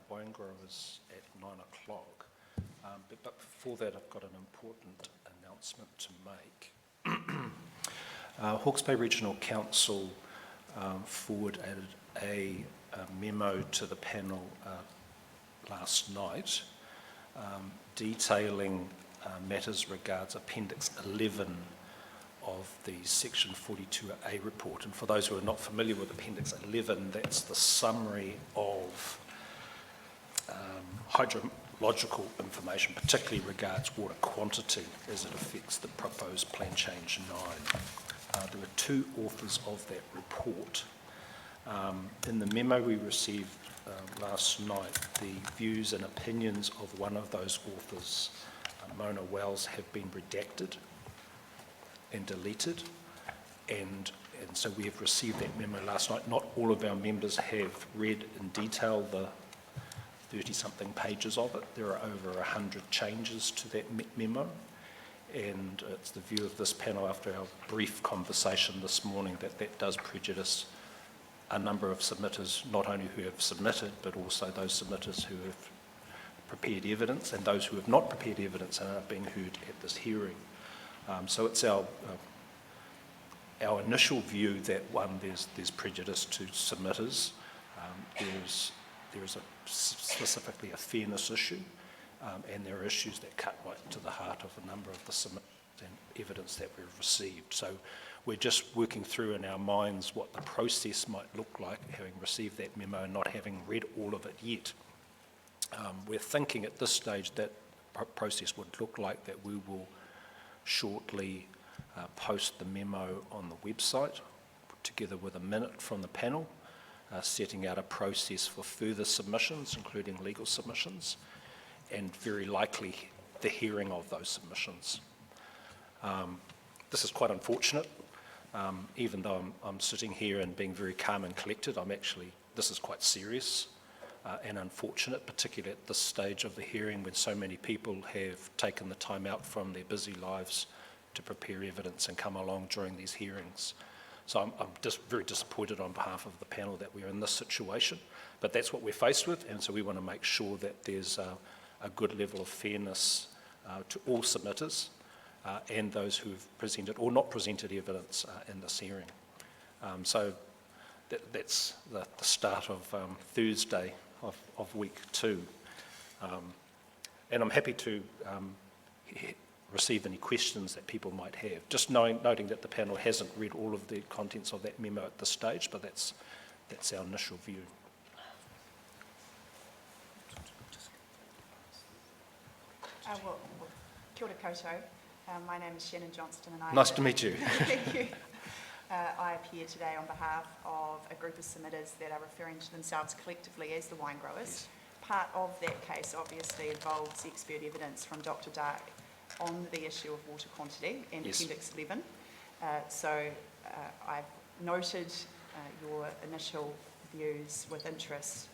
wine growers at 9 o'clock. But before that, I've got an important announcement to make. Hawke's Bay Regional Council forwarded a memo to the panel last night detailing matters regards Appendix 11 of the Section 42A report. And for those who are not familiar with Appendix 11, that's the summary of hydrological information, particularly regards water quantity as it affects the proposed Plan Change 9. There were two authors of that report. In the memo we received last night, the views and opinions of one of those authors, Mona Wells, have been redacted and deleted, and so we have received that memo last night. Not all of our members have read in detail the 30-something pages of it. There are over 100 changes to that memo, and it's the view of this panel after our brief conversation this morning that that does prejudice a number of submitters, not only who have submitted, but also those submitters who have prepared evidence and those who have not prepared evidence and are being heard at this hearing. So it's our initial view that, one, there's prejudice to submitters. There is specifically a fairness issue, and there are issues that cut right to the heart of a number of the submissions and evidence that we've received. So we're just working through in our minds what the process might look like, having received that memo and not having read all of it yet. We're thinking at this stage that process would look like that we will shortly post the memo on the website together with a minute from the panel, setting out a process for further submissions, including legal submissions, and very likely the hearing of those submissions. This is quite unfortunate. Even though I'm sitting here and being very calm and collected, this is quite serious and unfortunate, particularly at this stage of the hearing when so many people have taken the time out from their busy lives to prepare evidence and come along during these hearings. So I'm just very disappointed on behalf of the panel that we're in this situation, but that's what we're faced with, and so we want to make sure that there's a good level of fairness to all submitters and those who've presented or not presented evidence in this hearing. So that's the start of Thursday of week 2. And I'm happy to receive any questions that people might have. Just noting that the panel hasn't read all of the contents of that memo at this stage, but that's our initial view. Well, kia ora koutou. My name is Shannon Johnston and I... Nice to meet you. Thank you. I appear today on behalf of a group of submitters that are referring to themselves collectively as the wine growers. Yes. Part of that case obviously involves expert evidence from Dr. Dark on the issue of water quantity and yes. Appendix 11. I've noted your initial views with interest.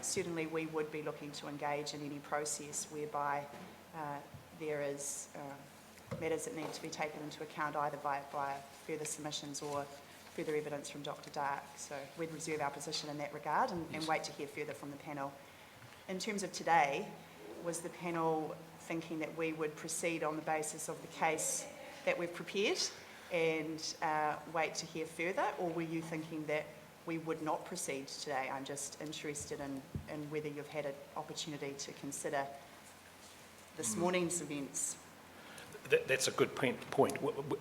Certainly we would be looking to engage in any process whereby there is matters that need to be taken into account either by further submissions or further evidence from Dr. Dark. So we'd reserve our position in that regard and wait to hear further from the panel. In terms of today, was the panel thinking that we would proceed on the basis of the case that we've prepared and wait to hear further, or were you thinking that we would not proceed today? I'm just interested in whether you've had an opportunity to consider this morning's events. That's a good point.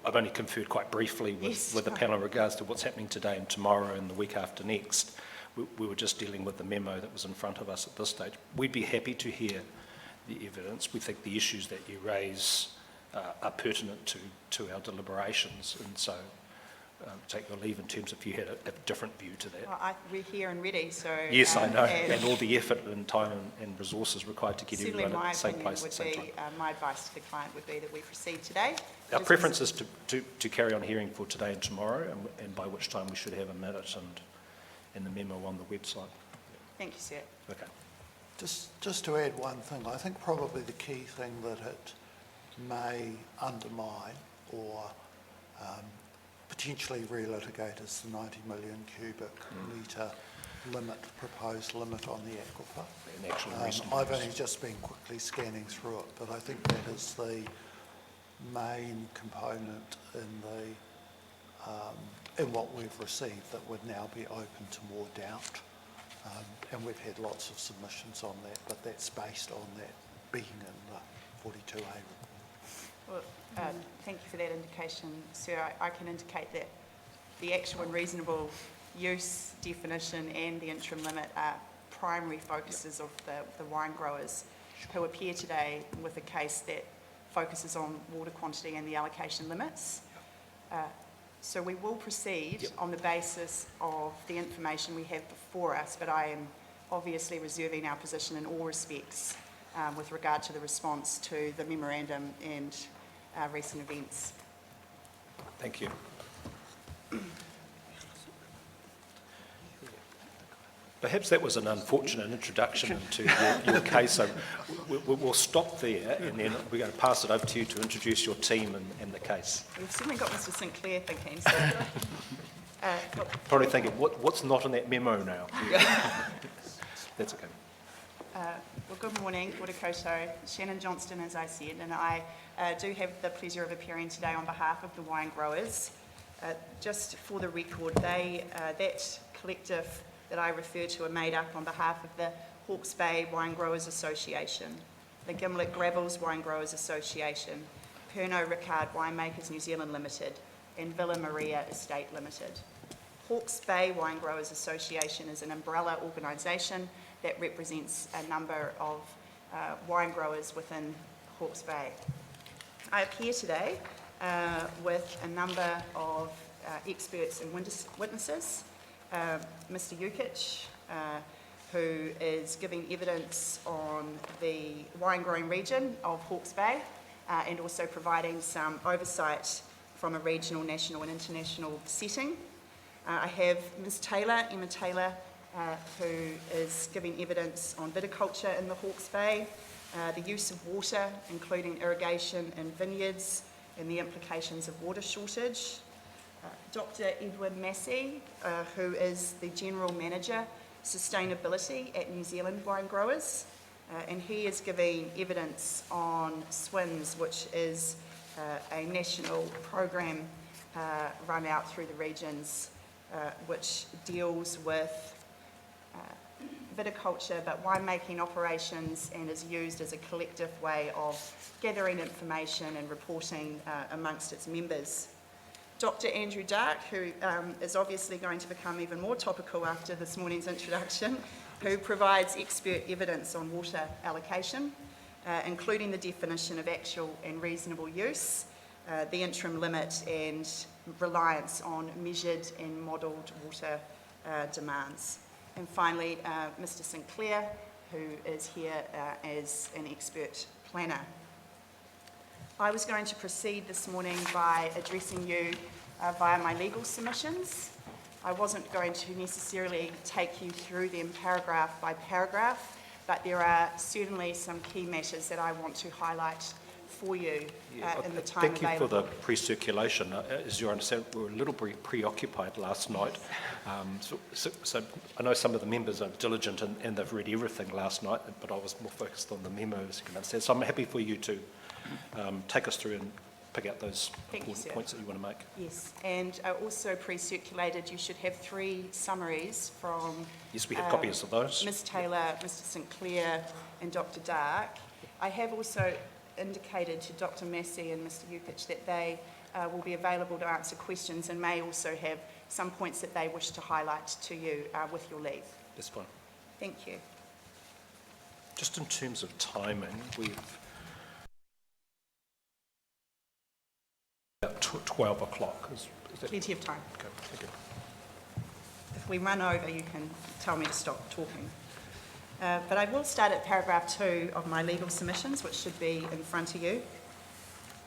I've only conferred quite briefly with the panel in regards to what's happening today and tomorrow and the week after next. We were just dealing with the memo that was in front of us at this stage. We'd be happy to hear the evidence. We think the issues that you raise are pertinent to our deliberations, and so take your leave in terms of if you had a different view to that. Well, we're here and ready, so... Yes, I know, and all the effort and time and resources required to get everyone at the same place at the same time. My advice to the client would be that we proceed today. Our preference is to carry on hearing for today and tomorrow, and by which time we should have a minute and the memo on the website. Thank you, sir. Okay. Just to add one thing, I think probably the key thing that it may undermine or potentially relitigate is the 90 million cubic litre proposed limit on the aquifer. And actual reasonable I've use. only just been quickly scanning through it, but I think that is the main component in what we've received that would now be open to more doubt. And we've had lots of submissions on that, but that's based on that being in the 42A report. Well, thank you for that indication, sir. I can indicate that the actual and reasonable use definition and the interim limit are primary focuses of the wine growers who appear today with a case that focuses on water quantity and the allocation limits. So we will proceed on the basis of the information we have before us, but I am obviously reserving our position in all respects with regard to the response to the memorandum and recent events. Thank you. Perhaps that was an unfortunate introduction into your case, so we'll stop there and then we're going to pass it over to you to introduce your team and the case. We've certainly got Mr Sinclair thinking, so... look, Probably thinking, what's not in that memo now? That's okay. well, good morning, Kia ora koutou. Shannon Johnston, as I said, and I do have the pleasure of appearing today on behalf of the wine growers. Just for the record, that collective that I refer to are made up on behalf of the Hawke's Bay Wine Growers Association, the Gimlet Gravels Wine Growers Association, Pernod Ricard Winemakers New Zealand Limited, and Villa Maria Estate Limited. Hawke's Bay Wine Growers Association is an umbrella organisation that represents a number of wine growers within Hawke's Bay. I appear today with a number of experts and witnesses. Mr Jukic, who is giving evidence on the wine growing region of Hawke's Bay and also providing some oversight from a regional, national and international setting. I have Ms Taylor, Emma Taylor, who is giving evidence on viticulture in the Hawke's Bay, the use of water, including irrigation in vineyards and the implications of water shortage. Dr Edwin Massey, who is the General Manager, Sustainability at New Zealand Wine Growers, and he is giving evidence on SWINS, which is a national program run out through the regions, which deals with viticulture, but winemaking operations, and is used as a collective way of gathering information and reporting amongst its members. Dr Andrew Dark, who is obviously going to become even more topical after this morning's introduction, who provides expert evidence on water allocation, including the definition of actual and reasonable use, the interim limit and reliance on measured and modelled water demands. And finally, Mr Sinclair, who is here as an expert planner. I was going to proceed this morning by addressing you via my legal submissions. I wasn't going to necessarily take you through them paragraph by paragraph, but there are certainly some key matters that I want to highlight for you in the time available. Thank you for the pre-circulation. As you understand, we were a little preoccupied last night. So I know some of the members are diligent and they've read everything last night, but I was more focused on the memo, as you can understand. So I'm happy for you to take us through and pick out those important points that you want to make. Yes, and also pre-circulated, you should have 3 summaries from... Yes, we have copies of those. Ms Taylor, Mr Sinclair and Dr Dark. I have also indicated to Dr Massey and Mr Jukic that they will be available to answer questions and may also have some points that they wish to highlight to you with your leave. That's fine. Thank you. Just in terms of timing, we've about 12 o'clock. Is that... Plenty of time. Okay, thank you. If we run over, you can tell me to stop talking. But I will start at paragraph 2 of my legal submissions, which should be in front of you.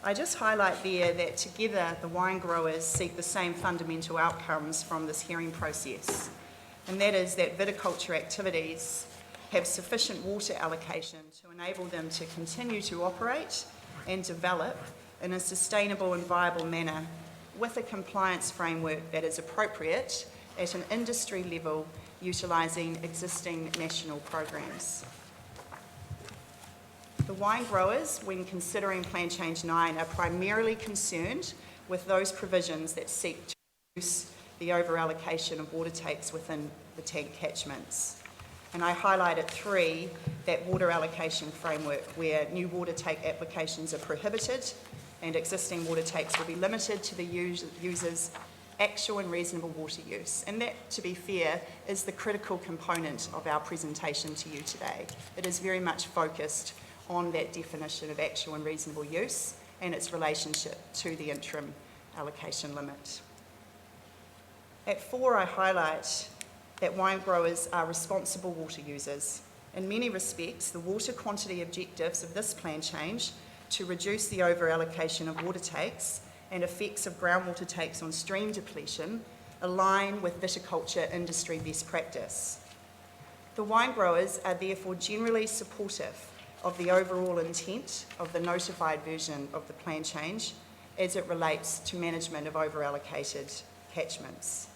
I just highlight there that together the wine growers seek the same fundamental outcomes from this hearing process, and that is that viticulture activities have sufficient water allocation to enable them to continue to operate and develop in a sustainable and viable manner with a compliance framework that is appropriate at an industry level utilising existing national programs. The wine growers, when considering Plan Change 9, are primarily concerned with those provisions that seek to reduce the over-allocation of water takes within the tank catchments. And I highlighted 3, that water allocation framework, where new water take applications are prohibited and existing water takes will be limited to the user's actual and reasonable water use. And that, to be fair, is the critical component of our presentation to you today. It is very much focused on that definition of actual and reasonable use and its relationship to the interim allocation limit. At 4, I highlight that wine growers are responsible water users. In many respects, the water quantity objectives of this plan change to reduce the over-allocation of water takes and effects of groundwater takes on stream depletion align with viticulture industry best practice. The wine growers are therefore generally supportive of the overall intent of the notified version of the plan change as it relates to management of over-allocated catchments.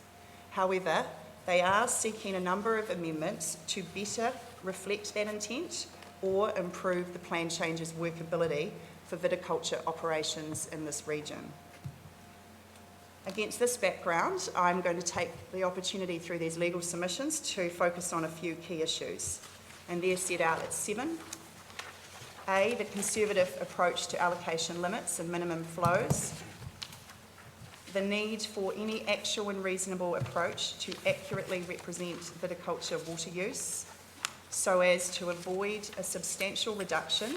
However, they are seeking a number of amendments to better reflect that intent or improve the plan change's workability for viticulture operations in this region. Against this background, I'm going to take the opportunity through these legal submissions to focus on a few key issues, and they're set out at 7. A, the conservative approach to allocation limits and minimum flows. The need for any actual and reasonable approach to accurately represent viticulture water use so as to avoid a substantial reduction,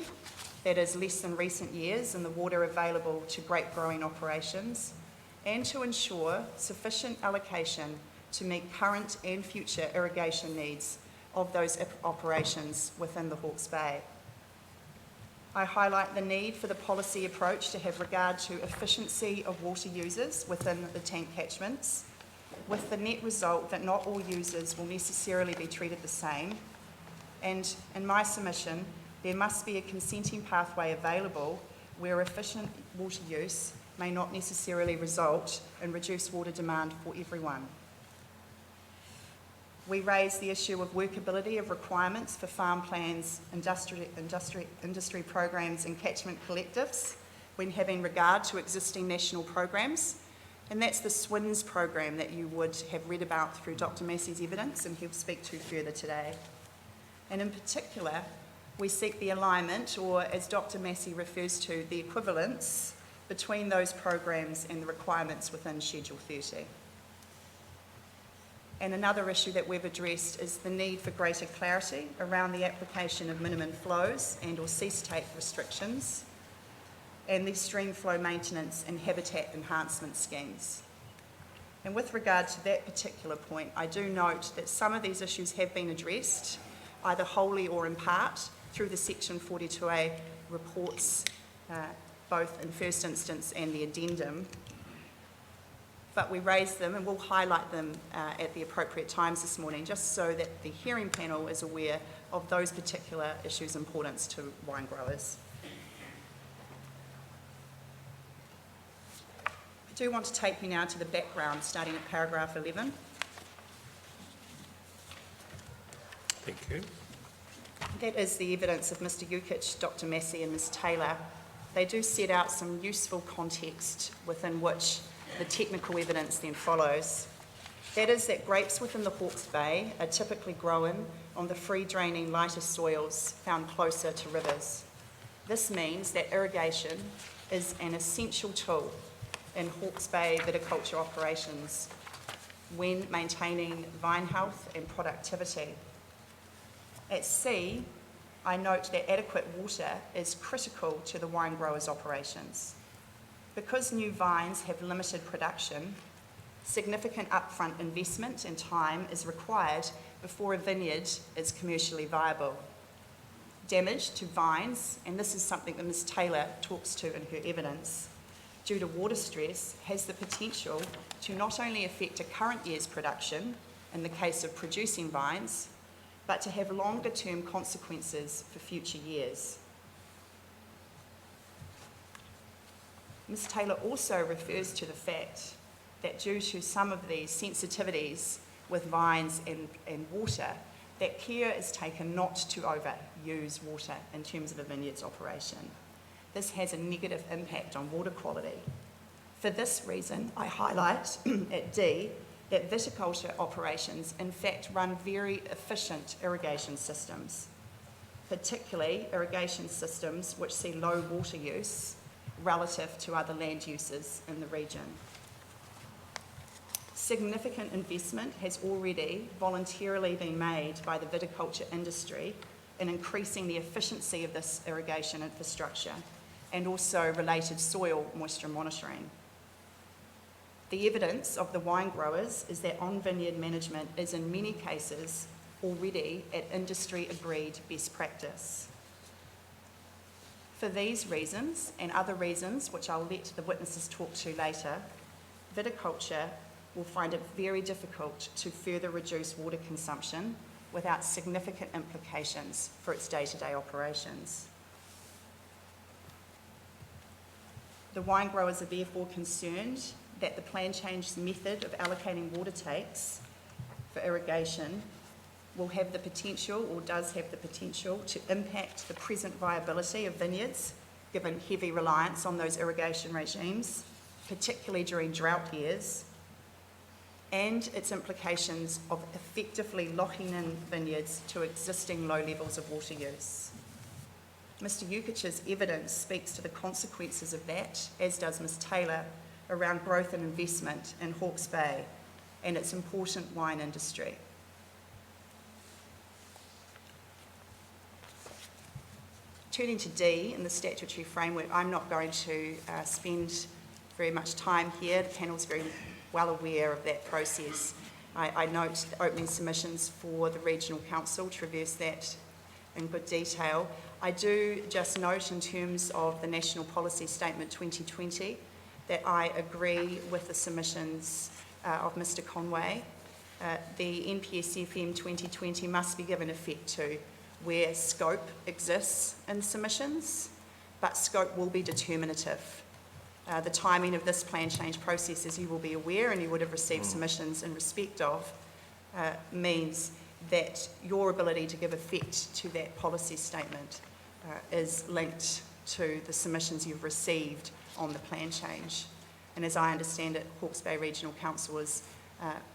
that is less than recent years, in the water available to grape growing operations, and to ensure sufficient allocation to meet current and future irrigation needs of those operations within the Hawke's Bay. I highlight the need for the policy approach to have regard to efficiency of water users within the tank catchments, with the net result that not all users will necessarily be treated the same. And in my submission, there must be a consenting pathway available where efficient water use may not necessarily result in reduced water demand for everyone. We raise the issue of workability of requirements for farm plans, industry programs and catchment collectives when having regard to existing national programs. And that's the SWINS program that you would have read about through Dr. Massey's evidence, and he'll speak to further today. And in particular, we seek the alignment, or as Dr. Massey refers to, the equivalence between those programs and the requirements within Schedule 30. And another issue that we've addressed is the need for greater clarity around the application of minimum flows and or cease take restrictions and the stream flow maintenance and habitat enhancement schemes. And with regard to that particular point, I do note that some of these issues have been addressed, either wholly or in part, through the Section 42A reports, both in first instance and the addendum. But we raise them and we'll highlight them at the appropriate times this morning, just so that the hearing panel is aware of those particular issues' importance to wine growers. I do want to take you now to the background, starting at paragraph 11. Thank you. That is the evidence of Mr. Jukic, Dr. Massey and Ms. Taylor. They do set out some useful context within which the technical evidence then follows. That is that grapes within the Hawke's Bay are typically grown on the free-draining lighter soils found closer to rivers. This means that irrigation is an essential tool in Hawke's Bay viticulture operations when maintaining vine health and productivity. At sea, I note that adequate water is critical to the wine growers' operations. Because new vines have limited production, significant upfront investment and time is required before a vineyard is commercially viable. Damage to vines, and this is something that Ms. Taylor talks to in her evidence, due to water stress has the potential to not only affect a current year's production, in the case of producing vines, but to have longer-term consequences for future years. Ms. Taylor also refers to the fact that due to some of these sensitivities with vines and water, that care is taken not to overuse water in terms of a vineyard's operation. This has a negative impact on water quality. For this reason, I highlight at D that viticulture operations in fact run very efficient irrigation systems, particularly irrigation systems which see low water use relative to other land uses in the region. Significant investment has already voluntarily been made by the viticulture industry in increasing the efficiency of this irrigation infrastructure and also related soil moisture monitoring. The evidence of the wine growers is that on-vineyard management is in many cases already at industry-agreed best practice. For these reasons and other reasons, which I'll let the witnesses talk to later, viticulture will find it very difficult to further reduce water consumption without significant implications for its day-to-day operations. The wine growers are therefore concerned that the plan change method of allocating water takes for irrigation will have the potential, or does have the potential, to impact the present viability of vineyards, given heavy reliance on those irrigation regimes, particularly during drought years, and its implications of effectively locking in vineyards to existing low levels of water use. Mr. Yukic's evidence speaks to the consequences of that, as does Ms. Taylor, around growth and investment in Hawke's Bay and its important wine industry. Turning to D in the statutory framework, I'm not going to spend very much time here. The panel's very well aware of that process. I note the opening submissions for the Regional Council traverse that in good detail. I do just note in terms of the National Policy Statement 2020 that I agree with the submissions of Mr. Conway. The NPSFM 2020 must be given effect to where scope exists in submissions, but scope will be determinative. The timing of this plan change process, as you will be aware, and you would have received submissions in respect of, means that your ability to give effect to that policy statement is linked to the submissions you've received on the plan change. And as I understand it, Hawke's Bay Regional Council is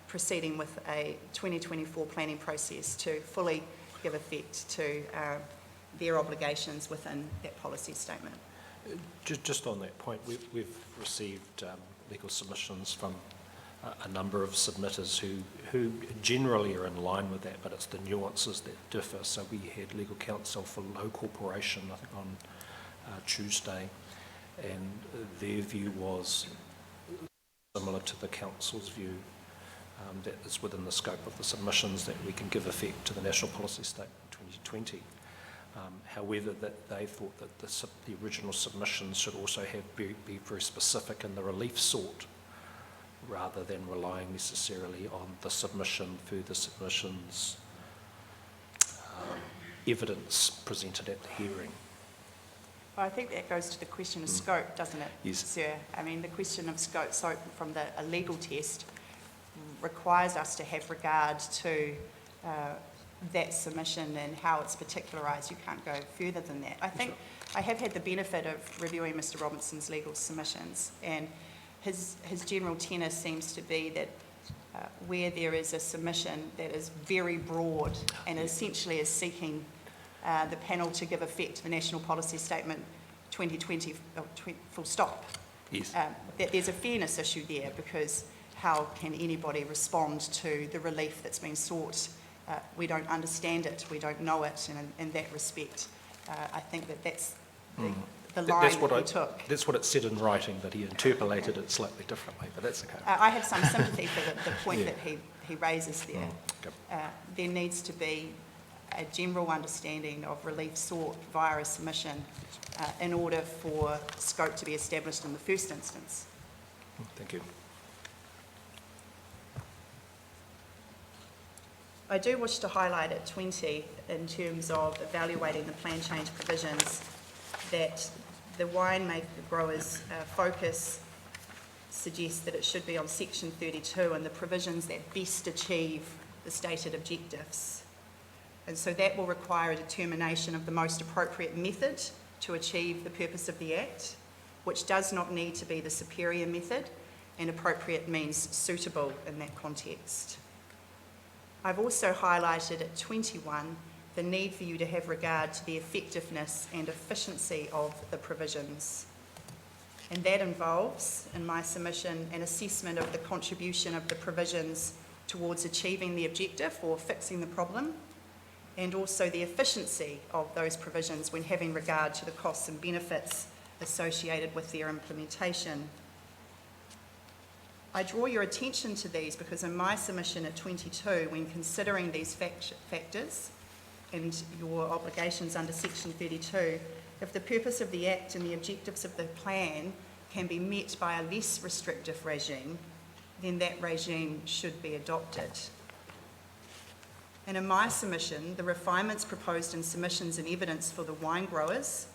proceeding with a 2024 planning process to fully give effect to their obligations within that policy statement. Just on that point, we've received legal submissions from a number of submitters who generally are in line with that, but it's the nuances that differ. So we had legal counsel for Low Corporation, I think, on Tuesday, and their view was similar to the council's view, that is within the scope of the submissions that we can give effect to the National Policy Statement 2020. However, that they thought that the original submissions should also be very specific in the relief sought, rather than relying necessarily on the further submissions, evidence presented at the hearing. Well, I think that goes to the question of scope, doesn't it, Yes. sir? I mean, the question of scope, so from a legal test, requires us to have regard to that submission and how it's particularised. You can't go further than that. I think I have had the benefit of reviewing Mr. Robinson's legal submissions, and his general tenor seems to be that where there is a submission that is very broad and essentially is seeking the panel to give effect to the National Policy Statement 2020, full stop. Yes. That there's a fairness issue there, because how can anybody respond to the relief that's been sought? We don't understand it, we don't know it, and in that respect, I think that's the line that we took. That's what it said in writing, but he interpolated it slightly differently, but that's okay. I have some sympathy for the point that he raises there. Okay. There needs to be a general understanding of relief sought via a submission in order for scope to be established in the first instance. Thank you. I do wish to highlight at 20, in terms of evaluating the plan change provisions, that the winemaker growers focus suggest that it should be on section 32 and the provisions that best achieve the stated objectives. And so that will require a determination of the most appropriate method to achieve the purpose of the Act, which does not need to be the superior method, and appropriate means suitable in that context. I've also highlighted at 21 the need for you to have regard to the effectiveness and efficiency of the provisions. And that involves, in my submission, an assessment of the contribution of the provisions towards achieving the objective or fixing the problem, and also the efficiency of those provisions when having regard to the costs and benefits associated with their implementation. I draw your attention to these because in my submission at 22, when considering these factors and your obligations under section 32, if the purpose of the Act and the objectives of the plan can be met by a less restrictive regime, then that regime should be adopted. And in my submission, the refinements proposed in submissions and evidence for the wine growers,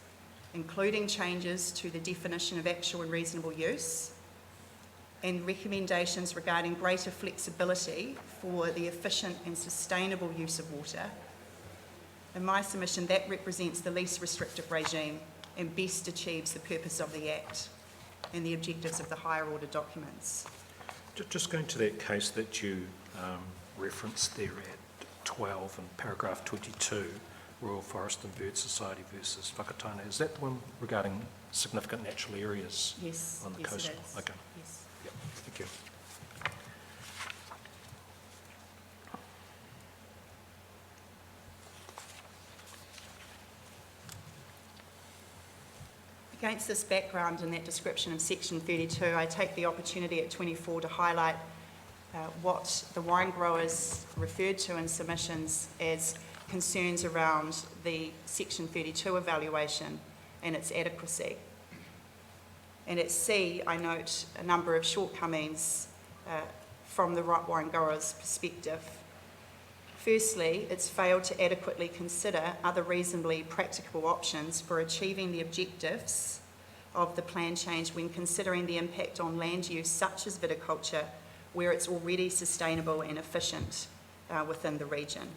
including changes to the definition of actual and reasonable use, and recommendations regarding greater flexibility for the efficient and sustainable use of water. In my submission, that represents the least restrictive regime and best achieves the purpose of the Act and the objectives of the higher order documents. Just going to that case that you referenced there at 12 and paragraph 22, Royal Forest and Bird Society versus Whakatane, is that the one regarding significant natural areas Yes, on the yes coast? it is. Okay. Yes. Yep. Thank you. Against this background and that description of section 32, I take the opportunity at 24 to highlight what the wine growers referred to in submissions as concerns around the section 32 evaluation and its adequacy. And at C, I note a number of shortcomings from the wine growers' perspective. Firstly, it's failed to adequately consider other reasonably practicable options for achieving the objectives of the plan change when considering the impact on land use such as viticulture, where it's already sustainable and efficient within the region.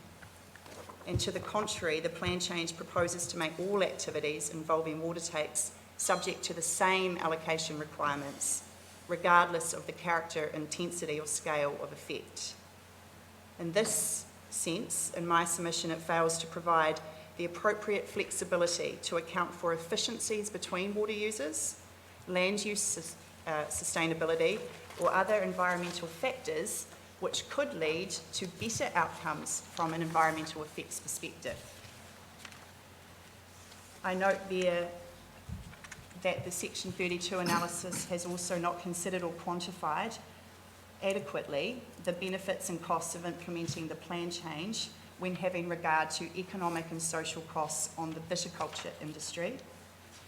And to the contrary, the plan change proposes to make all activities involving water takes subject to the same allocation requirements, regardless of the character, intensity or scale of effect. In this sense, in my submission, it fails to provide the appropriate flexibility to account for efficiencies between water users, land use sustainability, or other environmental factors which could lead to better outcomes from an environmental effects perspective. I note there that the Section 32 analysis has also not considered or quantified adequately the benefits and costs of implementing the plan change when having regard to economic and social costs on the viticulture industry,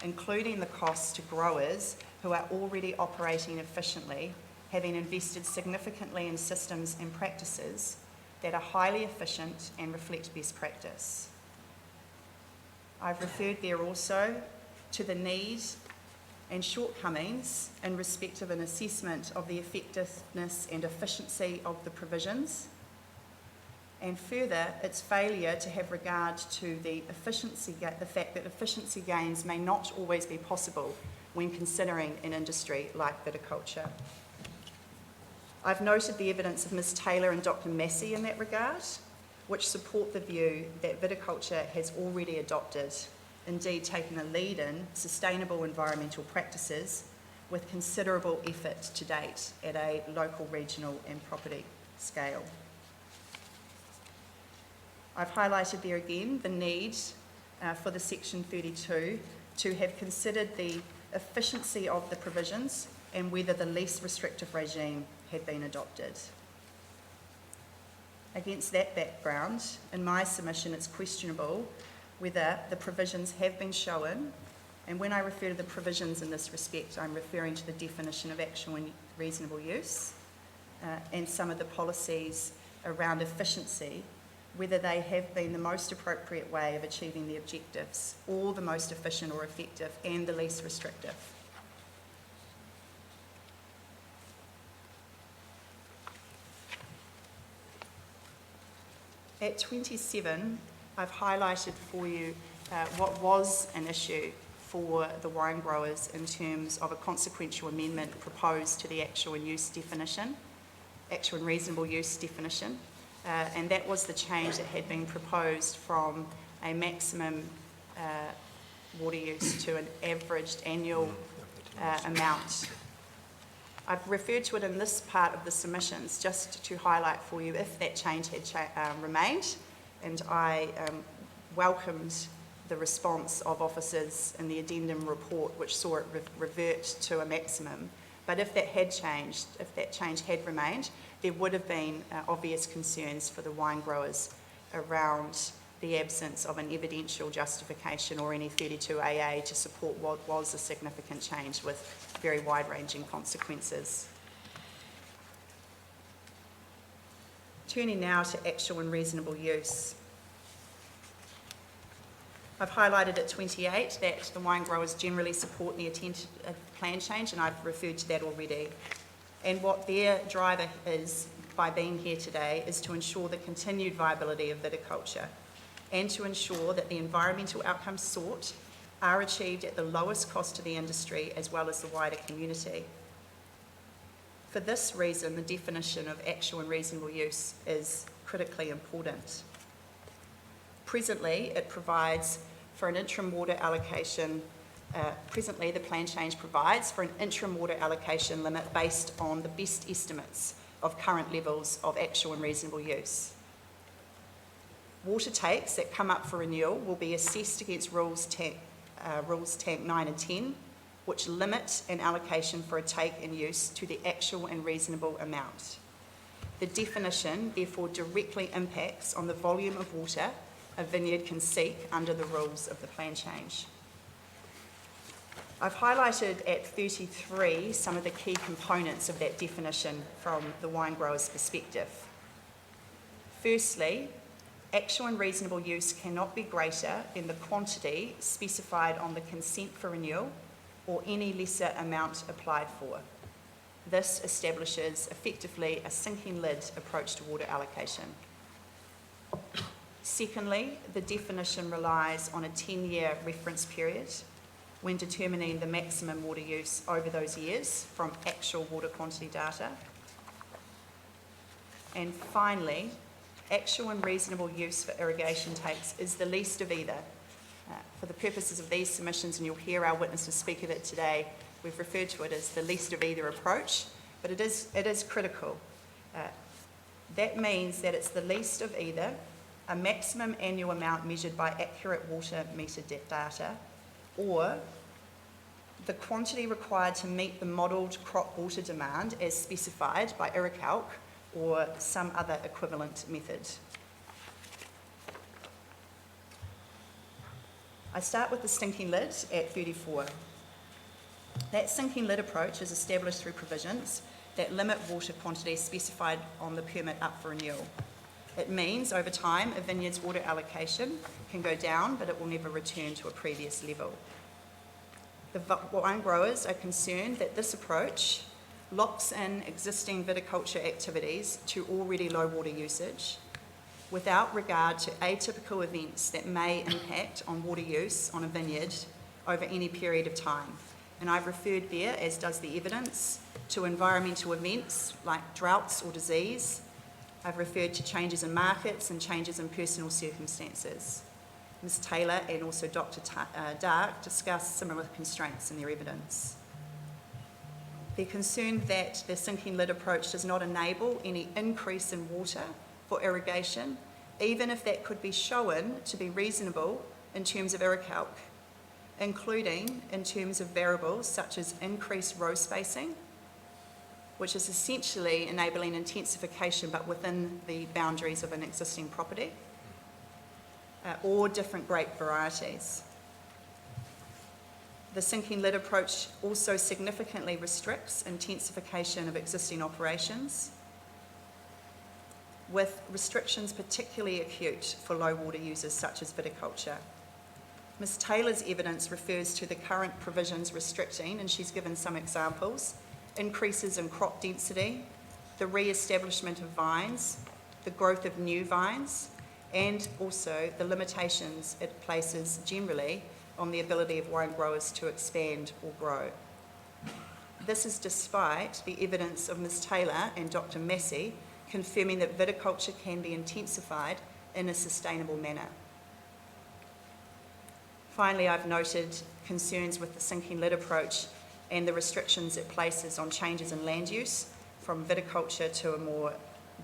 including the costs to growers who are already operating efficiently, having invested significantly in systems and practices that are highly efficient and reflect best practice. I've referred there also to the need and shortcomings in respect of an assessment of the effectiveness and efficiency of the provisions, and further, its failure to have regard to the fact that efficiency gains may not always be possible when considering an industry like viticulture. I've noted the evidence of Ms Taylor and Dr Massey in that regard, which support the view that viticulture has already adopted, indeed taken a lead in, sustainable environmental practices with considerable effort to date at a local, regional and property scale. I've highlighted there again the need for the Section 32 to have considered the efficiency of the provisions and whether the least restrictive regime had been adopted. Against that background, in my submission, it's questionable whether the provisions have been shown, and when I refer to the provisions in this respect, I'm referring to the definition of actual and reasonable use and some of the policies around efficiency, whether they have been the most appropriate way of achieving the objectives, or the most efficient or effective and the least restrictive. At 27, I've highlighted for you what was an issue for the wine growers in terms of a consequential amendment proposed to the actual and reasonable use definition, and that was the change that had been proposed from a maximum water use to an averaged annual amount. I've referred to it in this part of the submissions just to highlight for you if that change had remained, and I welcomed the response of officers in the addendum report which saw it revert to a maximum. But if that had changed, if that change had remained, there would have been obvious concerns for the wine growers around the absence of an evidential justification or any 32AA to support what was a significant change with very wide-ranging consequences. Turning now to actual and reasonable use. I've highlighted at 28 that the wine growers generally support the intent of plan change, and I've referred to that already. And what their driver is by being here today is to ensure the continued viability of viticulture and to ensure that the environmental outcomes sought are achieved at the lowest cost to the industry as well as the wider community. For this reason, the definition of actual and reasonable use is critically important. Presently, it provides for an interim water allocation. Presently, the plan change provides for an interim water allocation limit based on the best estimates of current levels of actual and reasonable use. Water takes that come up for renewal will be assessed against rules tank 9 and 10, which limit an allocation for a take in use to the actual and reasonable amount. The definition therefore directly impacts on the volume of water a vineyard can seek under the rules of the plan change. I've highlighted at 33 some of the key components of that definition from the wine grower's perspective. Firstly, actual and reasonable use cannot be greater than the quantity specified on the consent for renewal or any lesser amount applied for. This establishes effectively a sinking lid approach to water allocation. Secondly, the definition relies on a 10-year reference period when determining the maximum water use over those years from actual water quantity data. And finally, actual and reasonable use for irrigation takes is the least of either. For the purposes of these submissions, and you'll hear our witnesses speak of it today, we've referred to it as the least of either approach, but it is critical. That means that it's the least of either a maximum annual amount measured by accurate water meter data, or the quantity required to meet the modelled crop water demand as specified by IRRCalc or some other equivalent method. I start with the sinking lid at 34. That sinking lid approach is established through provisions that limit water quantities specified on the permit up for renewal. It means over time a vineyard's water allocation can go down, but it will never return to a previous level. The wine growers are concerned that this approach locks in existing viticulture activities to already low water usage without regard to atypical events that may impact on water use on a vineyard over any period of time. And I've referred there, as does the evidence, to environmental events like droughts or disease. I've referred to changes in markets and changes in personal circumstances. Ms Taylor and also Dr Dark discussed similar constraints in their evidence. They're concerned that the sinking lid approach does not enable any increase in water for irrigation, even if that could be shown to be reasonable in terms of IRRCalc, including in terms of variables such as increased row spacing, which is essentially enabling intensification but within the boundaries of an existing property, or different grape varieties. The sinking lid approach also significantly restricts intensification of existing operations, with restrictions particularly acute for low water users such as viticulture. Ms Taylor's evidence refers to the current provisions restricting, and she's given some examples, increases in crop density, the re-establishment of vines, the growth of new vines, and also the limitations it places generally on the ability of wine growers to expand or grow. This is despite the evidence of Ms Taylor and Dr Massey confirming that viticulture can be intensified in a sustainable manner. Finally, I've noted concerns with the sinking lid approach and the restrictions it places on changes in land use from viticulture to a more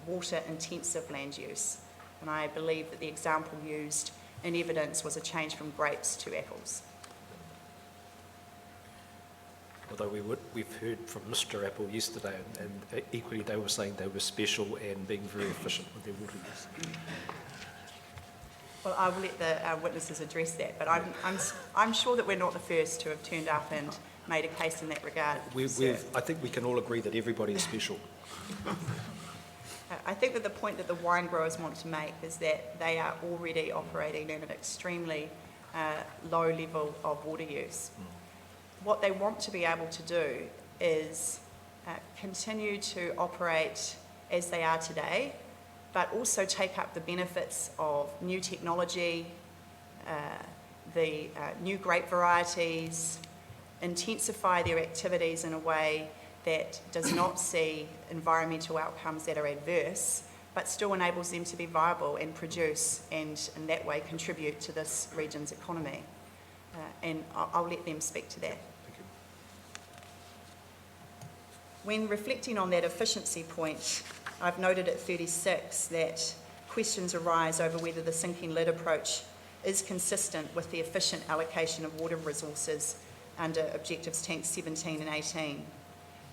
water-intensive land use. And I believe that the example used in evidence was a change from grapes to apples. Although we've heard from Mr Apple yesterday, and equally they were saying they were special and being very efficient with their water use. Well, I will let the witnesses address that, but I'm sure that we're not the first to have turned up and made a case in that regard. I think we can all agree that everybody is special. I think that the point that the wine growers want to make is that they are already operating at an extremely low level of water use. What they want to be able to do is continue to operate as they are today, but also take up the benefits of new technology, the new grape varieties, intensify their activities in a way that does not see environmental outcomes that are adverse, but still enables them to be viable and produce, and in that way contribute to this region's economy. And I'll let them speak to that. Thank you. When reflecting on that efficiency point, I've noted at 36 that questions arise over whether the sinking lid approach is consistent with the efficient allocation of water resources under Objectives Tank 17 and 18.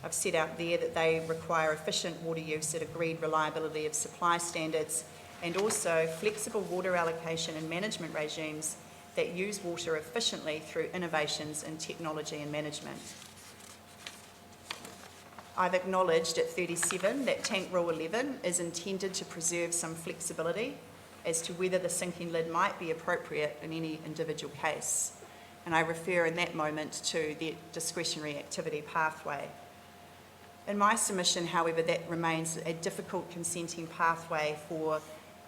I've set out there that they require efficient water use at agreed reliability of supply standards, and also flexible water allocation and management regimes that use water efficiently through innovations in technology and management. I've acknowledged at 37 that Tank Rule 11 is intended to preserve some flexibility as to whether the sinking lid might be appropriate in any individual case. And I refer in that moment to the discretionary activity pathway. In my submission, however, that remains a difficult consenting pathway for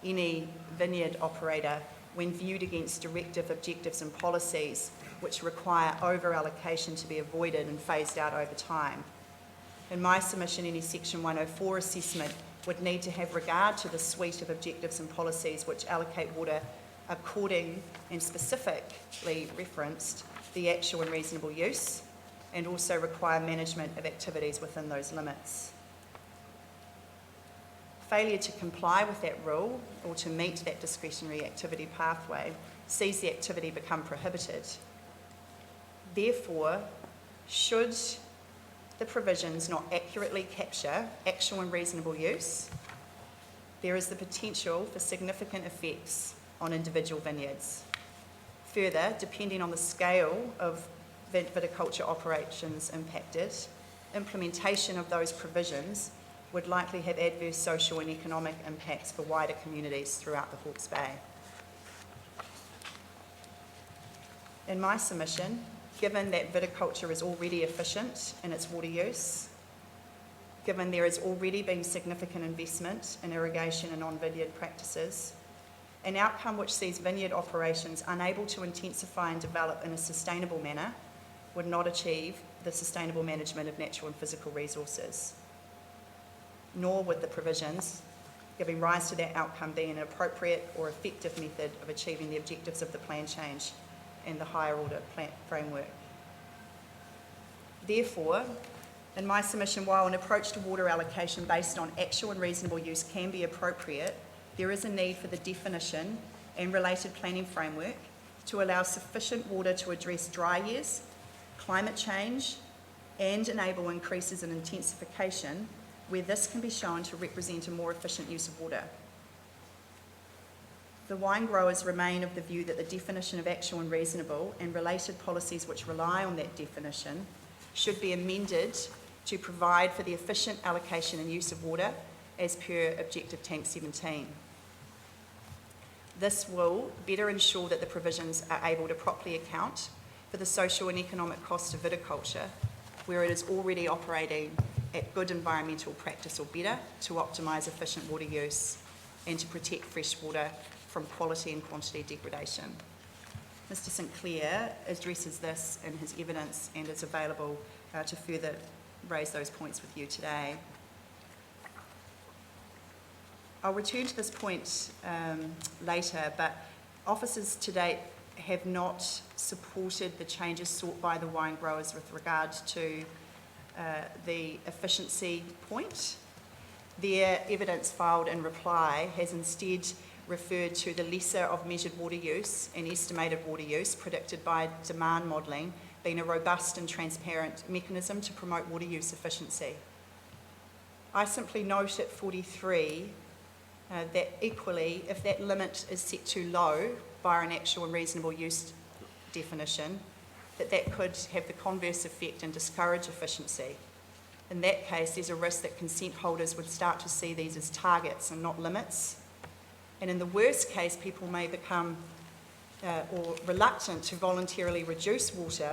any vineyard operator when viewed against directive objectives and policies which require over-allocation to be avoided and phased out over time. In my submission, any Section 104 assessment would need to have regard to the suite of objectives and policies which allocate water according and specifically referenced the actual and reasonable use, and also require management of activities within those limits. Failure to comply with that rule or to meet that discretionary activity pathway sees the activity become prohibited. Therefore, should the provisions not accurately capture actual and reasonable use, there is the potential for significant effects on individual vineyards. Further, depending on the scale of viticulture operations impacted, implementation of those provisions would likely have adverse social and economic impacts for wider communities throughout the Hawke's Bay. In my submission, given that viticulture is already efficient in its water use, given there has already been significant investment in irrigation and on-vineyard practices, an outcome which sees vineyard operations unable to intensify and develop in a sustainable manner would not achieve the sustainable management of natural and physical resources, nor would the provisions giving rise to that outcome be an appropriate or effective method of achieving the objectives of the plan change and the higher order plant framework. Therefore, in my submission, while an approach to water allocation based on actual and reasonable use can be appropriate, there is a need for the definition and related planning framework to allow sufficient water to address dry years, climate change, and enable increases in intensification where this can be shown to represent a more efficient use of water. The wine growers remain of the view that the definition of actual and reasonable and related policies which rely on that definition should be amended to provide for the efficient allocation and use of water as per Objective Tank 17. This will better ensure that the provisions are able to properly account for the social and economic cost of viticulture, where it is already operating at good environmental practice or better to optimise efficient water use and to protect fresh water from quality and quantity degradation. Mr Sinclair addresses this in his evidence and is available to further raise those points with you today. I'll return to this point later, but officers to date have not supported the changes sought by the wine growers with regard to the efficiency point. Their evidence filed in reply has instead referred to the lesser of measured water use and estimated water use predicted by demand modelling being a robust and transparent mechanism to promote water use efficiency. I simply note at 43 that equally, if that limit is set too low by an actual and reasonable use definition, that could have the converse effect and discourage efficiency. In that case, there's a risk that consent holders would start to see these as targets and not limits. And in the worst case, people may become or reluctant to voluntarily reduce water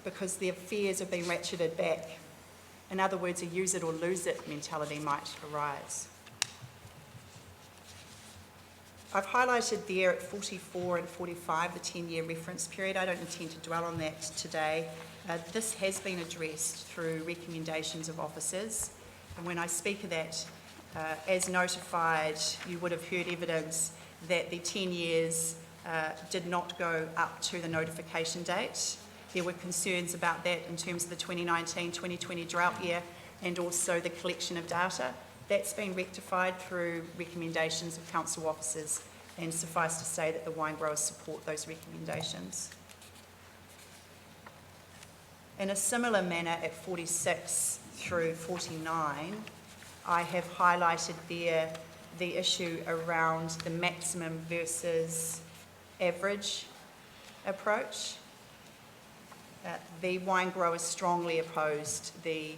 because their fears have been ratcheted back. In other words, a use it or lose it mentality might arise. I've highlighted there at 44 and 45 the 10-year reference period. I don't intend to dwell on that today. This has been addressed through recommendations of officers. And when I speak of that, as notified, you would have heard evidence that the 10 years did not go up to the notification date. There were concerns about that in terms of the 2019-2020 drought year and also the collection of data. That's been rectified through recommendations of council officers, and suffice to say that the wine growers support those recommendations. In a similar manner at 46 through 49, I have highlighted there the issue around the maximum versus average approach. The wine growers strongly opposed the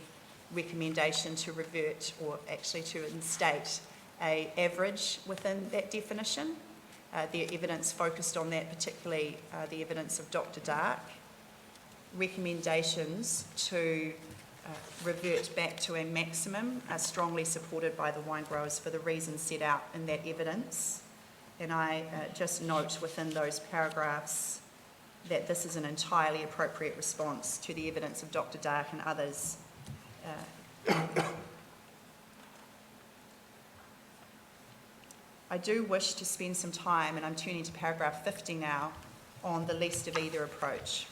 recommendation to revert, or actually to instate, an average within that definition. Their evidence focused on that, particularly the evidence of Dr. Dark. Recommendations to revert back to a maximum are strongly supported by the wine growers for the reasons set out in that evidence. And I just note within those paragraphs that this is an entirely appropriate response to the evidence of Dr. Dark and others. I do wish to spend some time, and I'm turning to paragraph 50 now, on the least of either approach.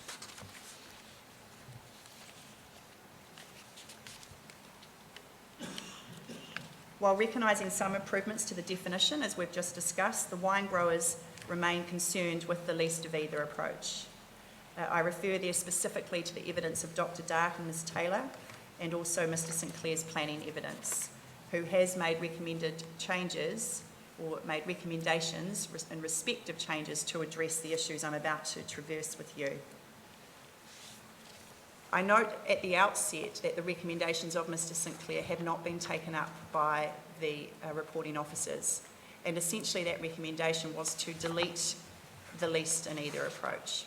While recognising some improvements to the definition, as we've just discussed, the wine growers remain concerned with the least of either approach. I refer there specifically to the evidence of Dr. Dark and Ms. Taylor, and also Mr. Sinclair's planning evidence, who has made recommended changes or made recommendations in respect of changes to address the issues I'm about to traverse with you. I note at the outset that the recommendations of Mr. Sinclair have not been taken up by the reporting officers, and essentially that recommendation was to delete the least in either approach.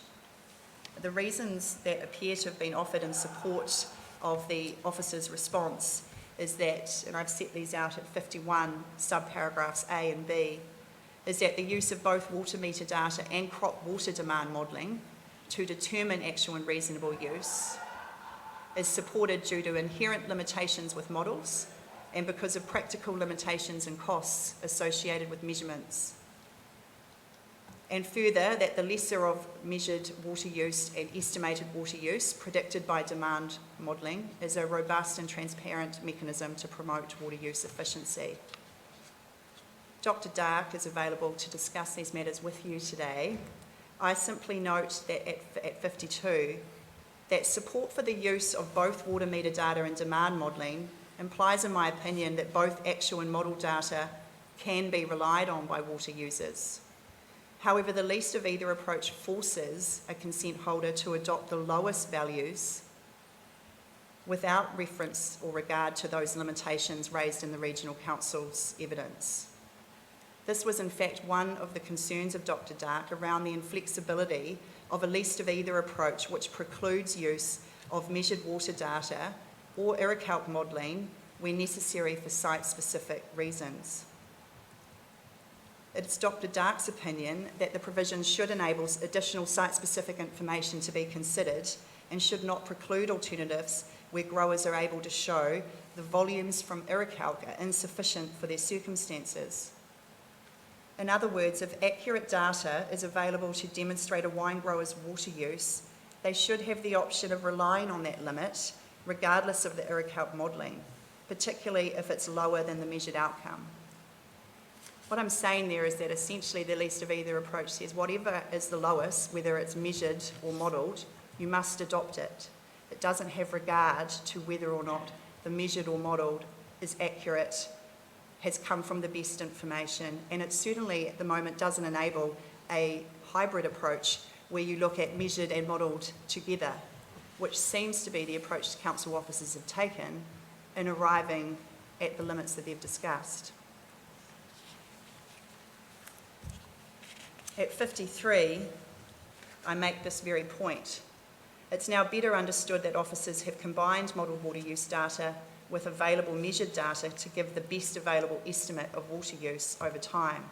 The reasons that appear to have been offered in support of the officer's response is that, and I've set these out at 51 subparagraphs A and B, is that the use of both water meter data and crop water demand modelling to determine actual and reasonable use is supported due to inherent limitations with models and because of practical limitations and costs associated with measurements. And further, that the lesser of measured water use and estimated water use predicted by demand modelling is a robust and transparent mechanism to promote water use efficiency. Dr. Dark is available to discuss these matters with you today. I simply note that at 52, that support for the use of both water meter data and demand modelling implies, in my opinion, that both actual and model data can be relied on by water users. However, the least of either approach forces a consent holder to adopt the lowest values without reference or regard to those limitations raised in the Regional Council's evidence. This was in fact one of the concerns of Dr. Dark around the inflexibility of a least of either approach which precludes use of measured water data or IRCALC modelling when necessary for site-specific reasons. It's Dr. Dark's opinion that the provision should enable additional site-specific information to be considered and should not preclude alternatives where growers are able to show the volumes from Iricalc are insufficient for their circumstances. In other words, if accurate data is available to demonstrate a wine grower's water use, they should have the option of relying on that limit regardless of the Iricalc modelling, particularly if it's lower than the measured outcome. What I'm saying there is that essentially the least of either approach says whatever is the lowest, whether it's measured or modelled, you must adopt it. It doesn't have regard to whether or not the measured or modelled is accurate, has come from the best information, and it certainly at the moment doesn't enable a hybrid approach where you look at measured and modelled together, which seems to be the approach council officers have taken in arriving at the limits that they've discussed. At 53, I make this very point. It's now better understood that officers have combined modelled water use data with available measured data to give the best available estimate of water use over time.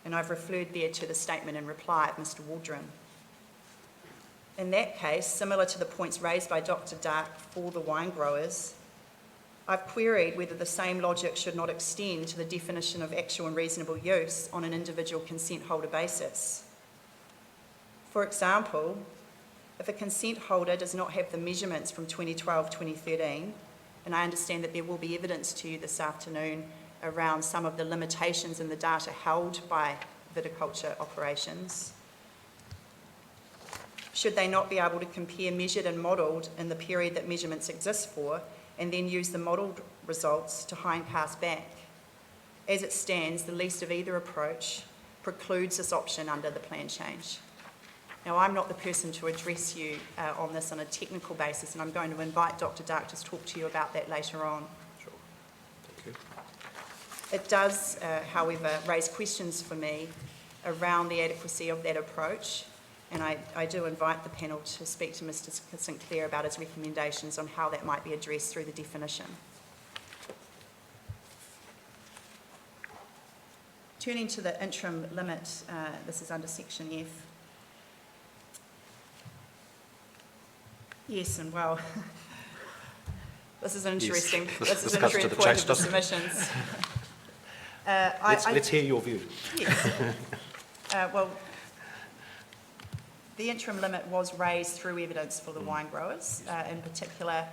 And I've referred there to the statement in reply of Mr. Waldron. In that case, similar to the points raised by Dr. Dark for the wine growers, I've queried whether the same logic should not extend to the definition of actual and reasonable use on an individual consent holder basis. For example, if a consent holder does not have the measurements from 2012-2013, and I understand that there will be evidence to you this afternoon around some of the limitations in the data held by viticulture operations, should they not be able to compare measured and modelled in the period that measurements exist for, and then use the modelled results to hindcast back? As it stands, the least of either approach precludes this option under the plan change. Now, I'm not the person to address you on this on a technical basis, and I'm going to invite Dr. Dark to talk to you about that later on. Sure. Thank you. It does, however, raise questions for me around the adequacy of that approach, and I do invite the panel to speak to Mr. St Clair about his recommendations on how that might be addressed through the definition. Turning to the interim limit, this is under section F. Yes, and well, this is an interesting, Yes. this is an This cuts to interesting the point chase, of the doesn't it? submissions. Let's hear your view. Yes. Well, the interim limit was raised through evidence for the wine growers. In particular,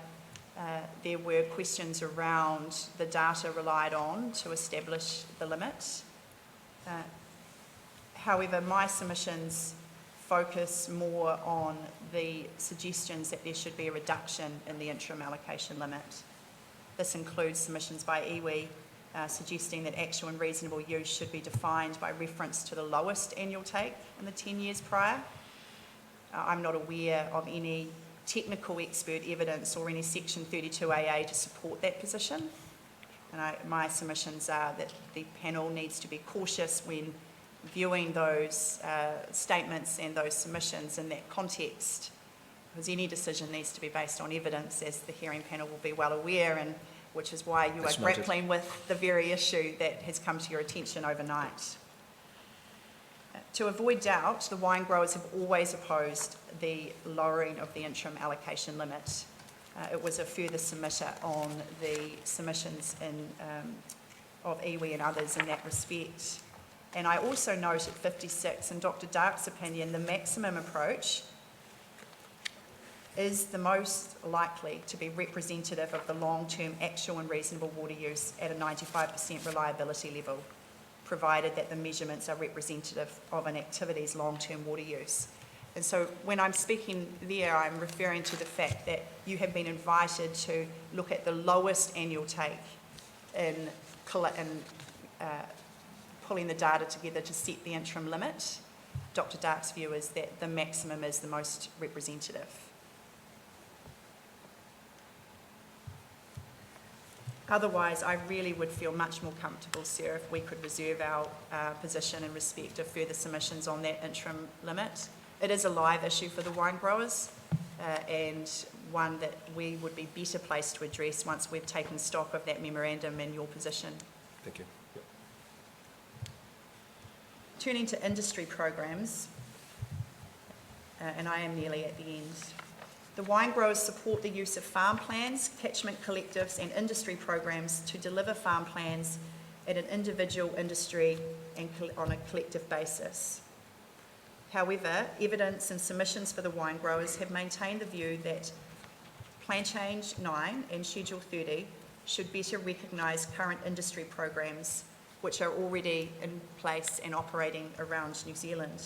there were questions around the data relied on to establish the limit. However, my submissions focus more on the suggestions that there should be a reduction in the interim allocation limit. This includes submissions by iwi suggesting that actual and reasonable use should be defined by reference to the lowest annual take in the 10 years prior. I'm not aware of any technical expert evidence or any section 32AA to support that position. And my submissions are that the panel needs to be cautious when viewing those statements and those submissions in that context, because any decision needs to be based on evidence, as the hearing panel will be well aware, and which is why you That's are noted. grappling with the very issue that has come to your attention overnight. To avoid doubt, the wine growers have always opposed the lowering of the interim allocation limit. It was a further submitter on the submissions of iwi and others in that respect. And I also note at 56, in Dr. Dark's opinion, the maximum approach is the most likely to be representative of the long-term actual and reasonable water use at a 95% reliability level, provided that the measurements are representative of an activity's long-term water use. And so when I'm speaking there, I'm referring to the fact that you have been invited to look at the lowest annual take in pulling the data together to set the interim limit. Dr. Dark's view is that the maximum is the most representative. Otherwise, I really would feel much more comfortable, Sarah, if we could reserve our position in respect of further submissions on that interim limit. It is a live issue for the wine growers and one that we would be better placed to address once we've taken stock of that memorandum and your position. Thank you. Yep. Turning to industry programs, and I am nearly at the end. The wine growers support the use of farm plans, catchment collectives and industry programs to deliver farm plans at an individual, industry and on a collective basis. However, evidence and submissions for the wine growers have maintained the view that Plan Change 9 and Schedule 30 should better recognise current industry programs which are already in place and operating around New Zealand.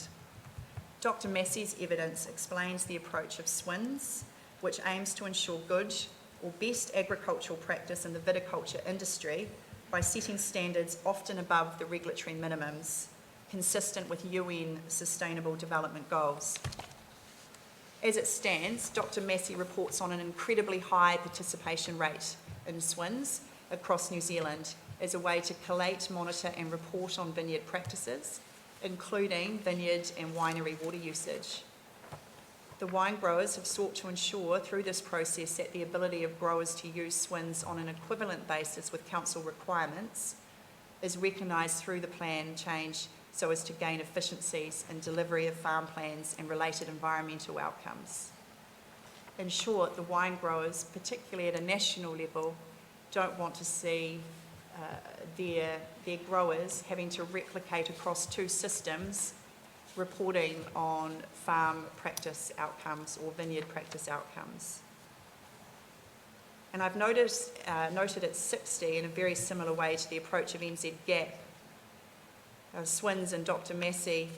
Dr. Massey's evidence explains the approach of SWINS, which aims to ensure good or best agricultural practice in the viticulture industry by setting standards often above the regulatory minimums, consistent with UN Sustainable Development Goals. As it stands, Dr. Massey reports on an incredibly high participation rate in SWINS across New Zealand as a way to collate, monitor and report on vineyard practices, including vineyard and winery water usage. The wine growers have sought to ensure through this process that the ability of growers to use SWINS on an equivalent basis with council requirements is recognised through the plan change so as to gain efficiencies in delivery of farm plans and related environmental outcomes. In short, the wine growers, particularly at a national level, don't want to see their growers having to replicate across two systems reporting on farm practice outcomes or vineyard practice outcomes. And I've noted at 60 in a very similar way to the approach of NZ GAP. SWINS and Dr. Massey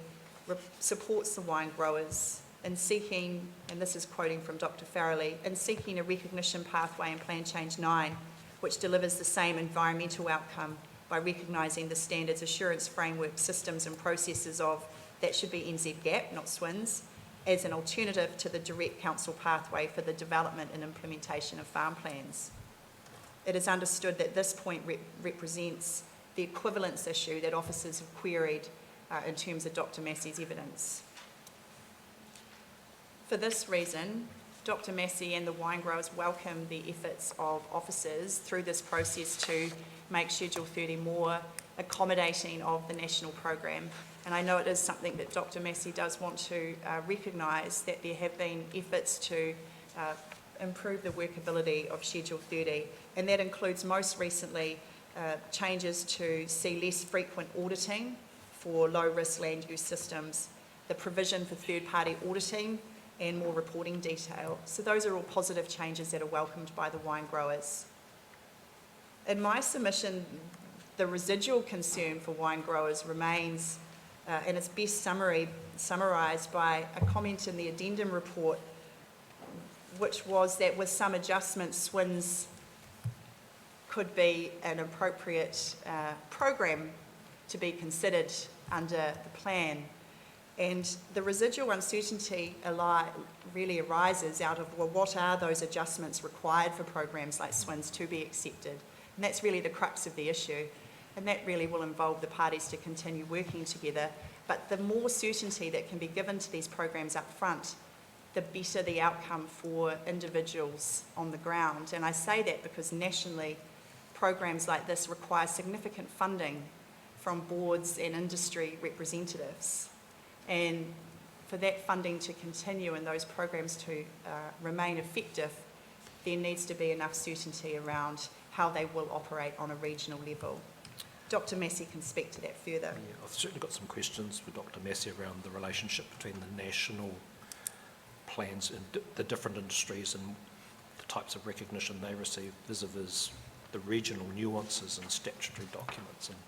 supports the wine growers in seeking, and this is quoting from Dr. Farrelly, in seeking a recognition pathway in Plan Change 9, which delivers the same environmental outcome by recognising the standards assurance framework systems and processes of, that should be NZ GAP, not SWINS, as an alternative to the direct council pathway for the development and implementation of farm plans. It is understood that this point represents the equivalence issue that officers have queried in terms of Dr. Massey's evidence. For this reason, Dr. Massey and the wine growers welcome the efforts of officers through this process to make Schedule 30 more accommodating of the national program. And I know it is something that Dr. Massey does want to recognise, that there have been efforts to improve the workability of Schedule 30, and that includes most recently changes to see less frequent auditing for low-risk land use systems, the provision for third-party auditing, and more reporting detail. So those are all positive changes that are welcomed by the wine growers. In my submission, the residual concern for wine growers remains, and it's best summarised by a comment in the addendum report, which was that with some adjustments, SWINS could be an appropriate program to be considered under the plan. And the residual uncertainty really arises out of, well, what are those adjustments required for programs like SWINS to be accepted? And that's really the crux of the issue. And that really will involve the parties to continue working together. But the more certainty that can be given to these programs up front, the better the outcome for individuals on the ground. And I say that because nationally, programs like this require significant funding from boards and industry representatives. And for that funding to continue and those programs to remain effective, there needs to be enough certainty around how they will operate on a regional level. Dr. Massey can speak to that further. Yeah, I've certainly got some questions for Dr. Massey around the relationship between the national plans and the different industries and the types of recognition they receive vis-a-vis the regional nuances and statutory documents. And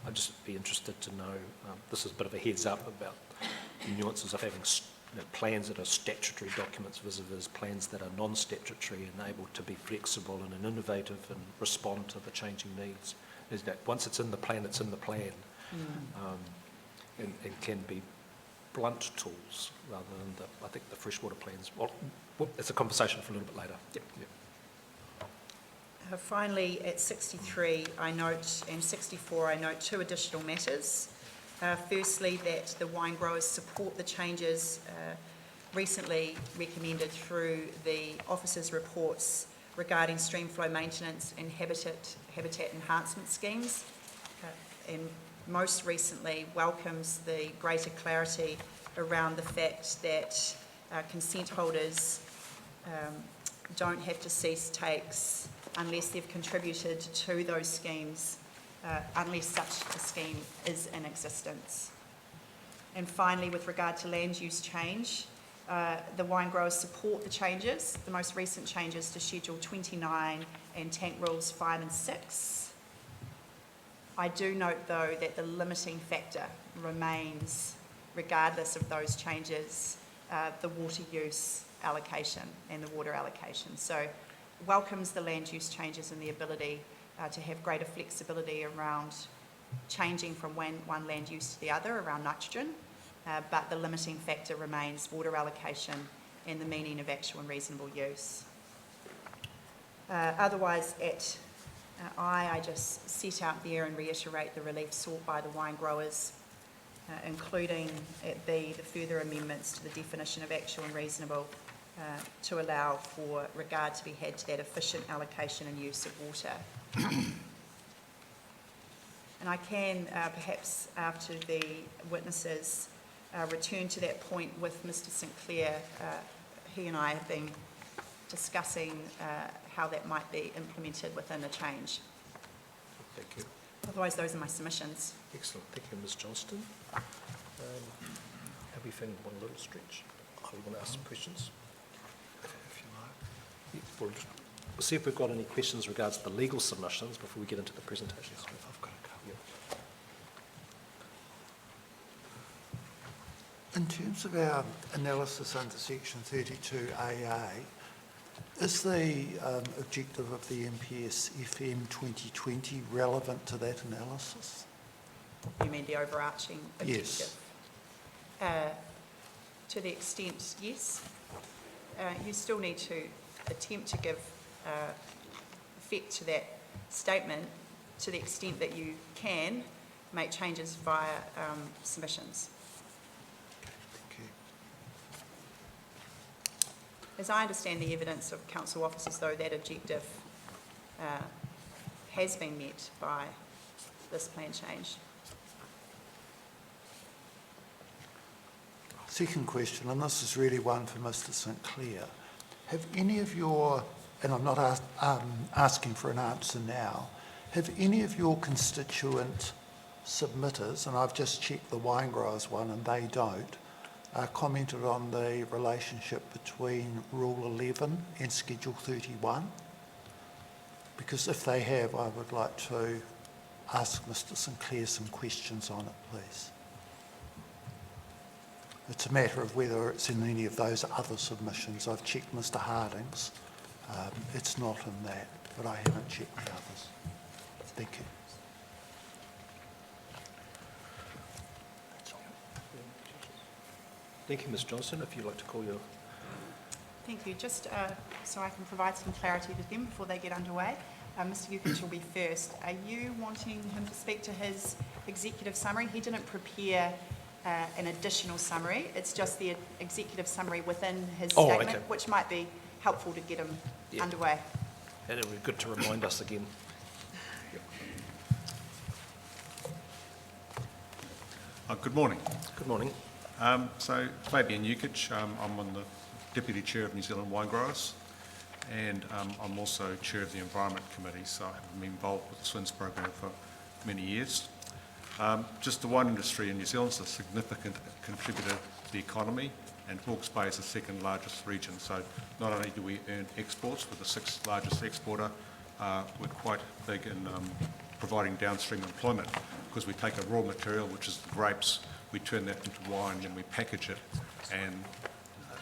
I'd just be interested to know, this is a bit of a heads up about the nuances of having plans that are statutory documents vis-a-vis plans that are non-statutory and able to be flexible and innovative and respond to the changing needs. Is that once it's in the plan, it's in the plan, and can be blunt tools rather than I think the freshwater plans. Well, it's a conversation for a little bit later. Yep. Finally, at 63, I note, and 64, I note two additional matters. Firstly, that the wine growers support the changes recently recommended through the officers' reports regarding stream flow maintenance and habitat enhancement schemes. And most recently welcomes the greater clarity around the fact that consent holders don't have to cease takes unless they've contributed to those schemes, unless such a scheme is in existence. And finally, with regard to land use change, the wine growers support the changes, the most recent changes to Schedule 29 and Tank Rules 5 and 6. I do note, though, that the limiting factor remains, regardless of those changes, the water use allocation and the water allocation. So welcomes the land use changes and the ability to have greater flexibility around changing from one land use to the other around nitrogen, but the limiting factor remains water allocation and the meaning of actual and reasonable use. Otherwise, at I just set out there and reiterate the relief sought by the wine growers, including at B, the further amendments to the definition of actual and reasonable to allow for regard to be had to that efficient allocation and use of water. And I can perhaps, after the witnesses return to that point with Mr. Sinclair, he and I have been discussing how that might be implemented within a change. Thank you. Otherwise, those are my submissions. Excellent. Thank you, Ms Johnston. Have we found one little stretch? Do you want to ask some questions? If you like. We'll see if we've got any questions regards to the legal submissions before we get into the presentations. I've got a couple. Yeah. In terms of our analysis under section 32AA, is the objective of the MPS FM 2020 relevant to that analysis? You mean the overarching objective? Yes. To the extent, yes. You still need to attempt to give effect to that statement to the extent that you can make changes via submissions. Thank you. As I understand the evidence of council officers, though, that objective has been met by this plan change. Second question, and this is really one for Mr. Sinclair. Have any of your, and I'm not asking for an answer now, have any of your constituent submitters, and I've just checked the wine growers one and they don't, commented on the relationship between Rule 11 and Schedule 31? Because if they have, I would like to ask Mr. Sinclair some questions on it, please. It's a matter of whether it's in any of those other submissions. I've checked Mr. Harding's. It's not in that, but I haven't checked the others. Thank you. That's all. Thank you, Ms Johnston. If you'd like to call your... Thank you. Just so I can provide some clarity to them before they get underway. Mr Yukich will be first. Are you wanting him to speak to his executive summary? He didn't prepare an additional summary. It's just the executive summary within his statement, okay. which might be helpful to get him underway. And it would be good to remind us again. Good morning. Good morning. So Fabian Yukich, I'm on the Deputy Chair of New Zealand Wine Growers, and I'm also Chair of the Environment Committee, so I've been involved with the SWINS program for many years. Just the wine industry in New Zealand is a significant contributor to the economy, and Hawke's Bay is the second largest region. So not only do we earn exports, we're the sixth largest exporter, we're quite big in providing downstream employment, because we take a raw material, which is the grapes, we turn that into wine, and we package it. And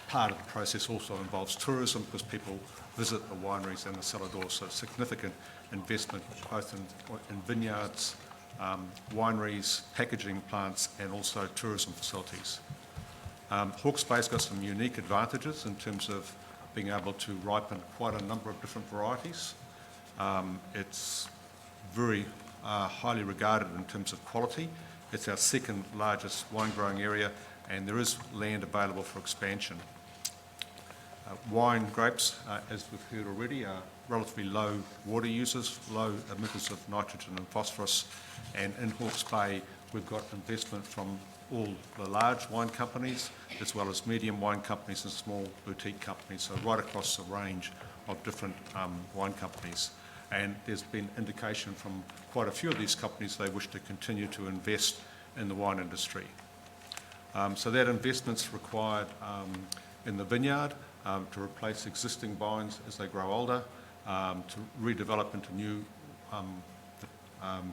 part of the process also involves tourism, because people visit the wineries and the celladors, so significant investment both in vineyards, wineries, packaging plants, and also tourism facilities. Hawke's Bay's got some unique advantages in terms of being able to ripen quite a number of different varieties. It's very highly regarded in terms of quality. It's our second largest wine growing area, and there is land available for expansion. Wine grapes, as we've heard already, are relatively low water users, low emitters of nitrogen and phosphorus. And in Hawke's Bay, we've got investment from all the large wine companies, as well as medium wine companies and small boutique companies, so right across the range of different wine companies. And there's been indication from quite a few of these companies they wish to continue to invest in the wine industry. So that investment's required in the vineyard to replace existing vines as they grow older, to redevelop into new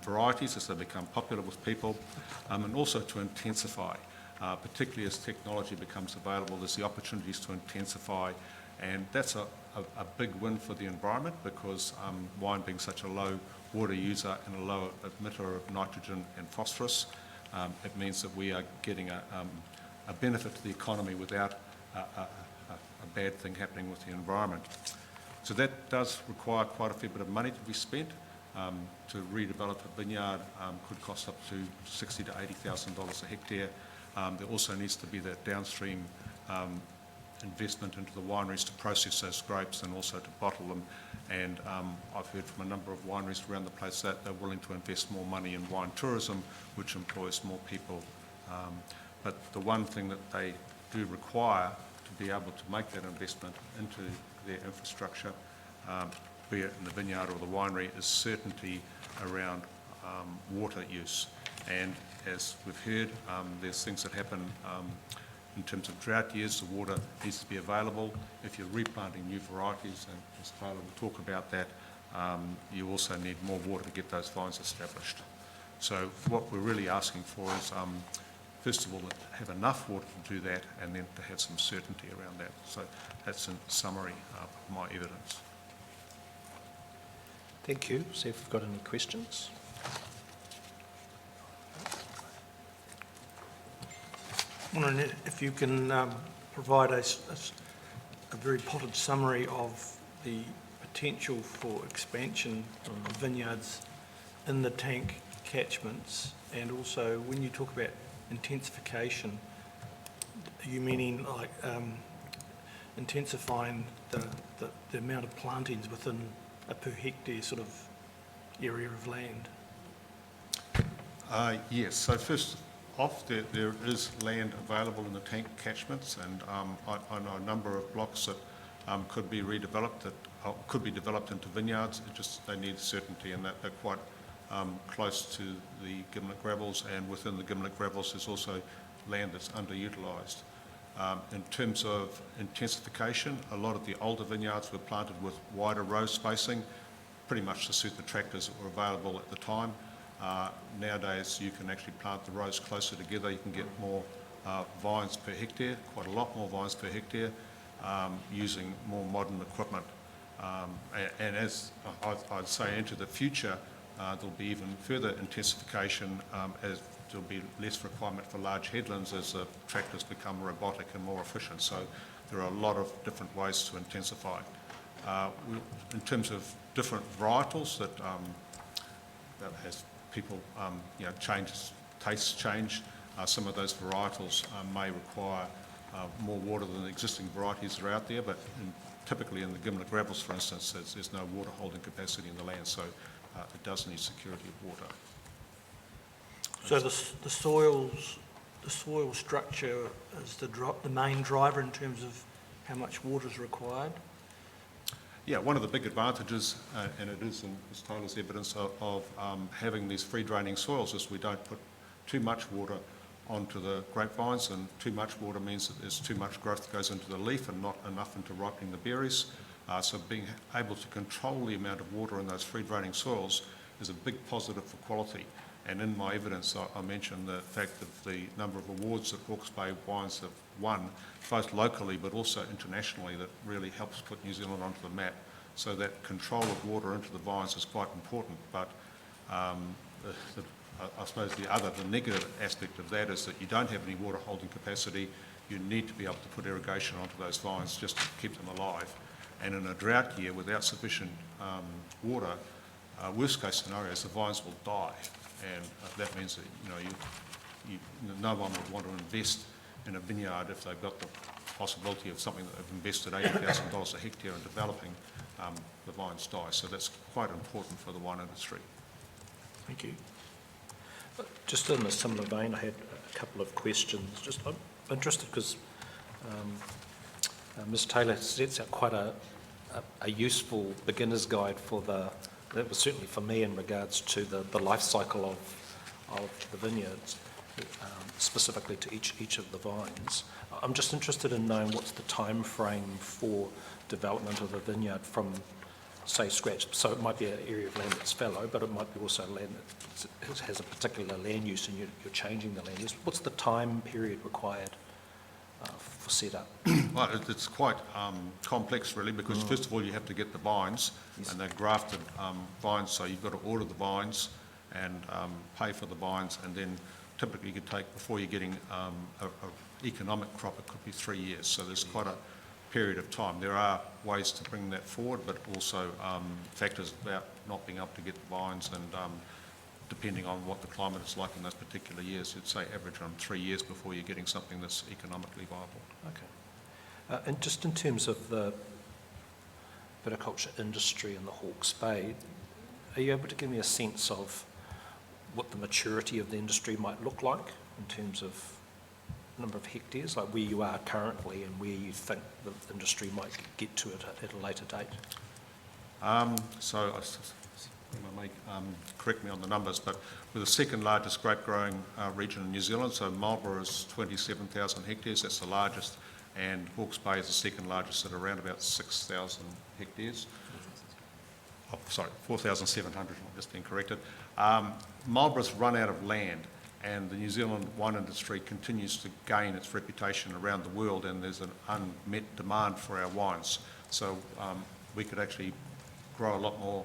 varieties as they become popular with people, and also to intensify, particularly as technology becomes available. There's the opportunities to intensify, and that's a big win for the environment, because wine being such a low water user and a low emitter of nitrogen and phosphorus, it means that we are getting a benefit to the economy without a bad thing happening with the environment. So that does require quite a fair bit of money to be spent. To redevelop a vineyard could cost up to $60,000 to $80,000 a hectare. There also needs to be that downstream investment into the wineries to process those grapes and also to bottle them. And I've heard from a number of wineries around the place that they're willing to invest more money in wine tourism, which employs more people. But the one thing that they do require to be able to make that investment into their infrastructure, be it in the vineyard or the winery, is certainty around water use. And as we've heard, there's things that happen in terms of drought years. The water needs to be available. If you're replanting new varieties, and as Tyler will talk about that, you also need more water to get those vines established. So what we're really asking for is, first of all, to have enough water to do that, and then to have some certainty around that. So that's in summary of my evidence. Thank you. See if we've got any questions. Wondering if you can provide a very potted summary of the potential for expansion of vineyards in the tank catchments, and also when you talk about intensification, are you meaning like intensifying the amount of plantings within a per hectare sort of area of land? Yes, so first off, there is land available in the tank catchments, and I know a number of blocks that could be redeveloped, that could be developed into vineyards. It just, they need certainty, and that they're quite close to the Gimlet Gravels, and within the Gimlet Gravels there's also land that's underutilised. In terms of intensification, a lot of the older vineyards were planted with wider row spacing, pretty much to suit the tractors that were available at the time. Nowadays you can actually plant the rows closer together. You can get more vines per hectare, quite a lot more vines per hectare, using more modern equipment. And as I'd say, into the future, there'll be even further intensification as there'll be less requirement for large headlands as the tractors become robotic and more efficient. So there are a lot of different ways to intensify. In terms of different varietals that as people tastes change, some of those varietals may require more water than the existing varieties that are out there, but typically in the Gimlet Gravels, for instance, there's no water holding capacity in the land, so it does need security of water. So the soil structure is the main driver in terms of how much water is required? Yeah, one of the big advantages, and it is in as Tyler's evidence of having these free draining soils, is we don't put too much water onto the grapevines, and too much water means that there's too much growth that goes into the leaf and not enough into ripening the berries. So being able to control the amount of water in those free draining soils is a big positive for quality. And in my evidence, I mentioned the fact of the number of awards that Hawke's Bay wines have won, both locally but also internationally, that really helps put New Zealand onto the map. So that control of water into the vines is quite important. But I suppose the negative aspect of that is that you don't have any water holding capacity. You need to be able to put irrigation onto those vines just to keep them alive. And in a drought year without sufficient water, worst case scenario is the vines will die. And that means that no one would want to invest in a vineyard if they've got the possibility of something that they've invested $80,000 a hectare in developing, the vines die. So that's quite important for the wine industry. Thank you. Just in a similar vein, I had a couple of questions. I'm interested because Ms Taylor sets out quite a useful beginner's guide that was certainly for me in regards to the life cycle of the vineyards, specifically to each of the vines. I'm just interested in knowing what's the time frame for development of a vineyard from, say, scratch. So it might be an area of land that's fallow, but it might be also land that has a particular land use and you're changing the land use. What's the time period required for setup? Well, it's quite complex really, because first of all you have to get the vines, and they're grafted vines, so you've got to order the vines and pay for the vines, and then typically you could take, before you're getting an economic crop, it could be 3 years, so there's quite a period of time. There are ways to bring that forward, but also factors about not being able to get the vines, and depending on what the climate is like in those particular years, you'd say average around 3 years before you're getting something that's economically viable. Okay. And just in terms of the viticulture industry in the Hawke's Bay, are you able to give me a sense of what the maturity of the industry might look like in terms of number of hectares, like where you are currently and where you think the industry might get to it at a later date? So I may correct me on the numbers, but we're the second largest grape growing region in New Zealand. So Marlborough is 27,000 hectares, that's the largest, and Hawke's Bay is the second largest at around about 6,000 hectares. Oh, sorry, 4,700, I'm just being corrected. Marlborough's run out of land, and the New Zealand wine industry continues to gain its reputation around the world, and there's an unmet demand for our wines. So we could actually grow a lot more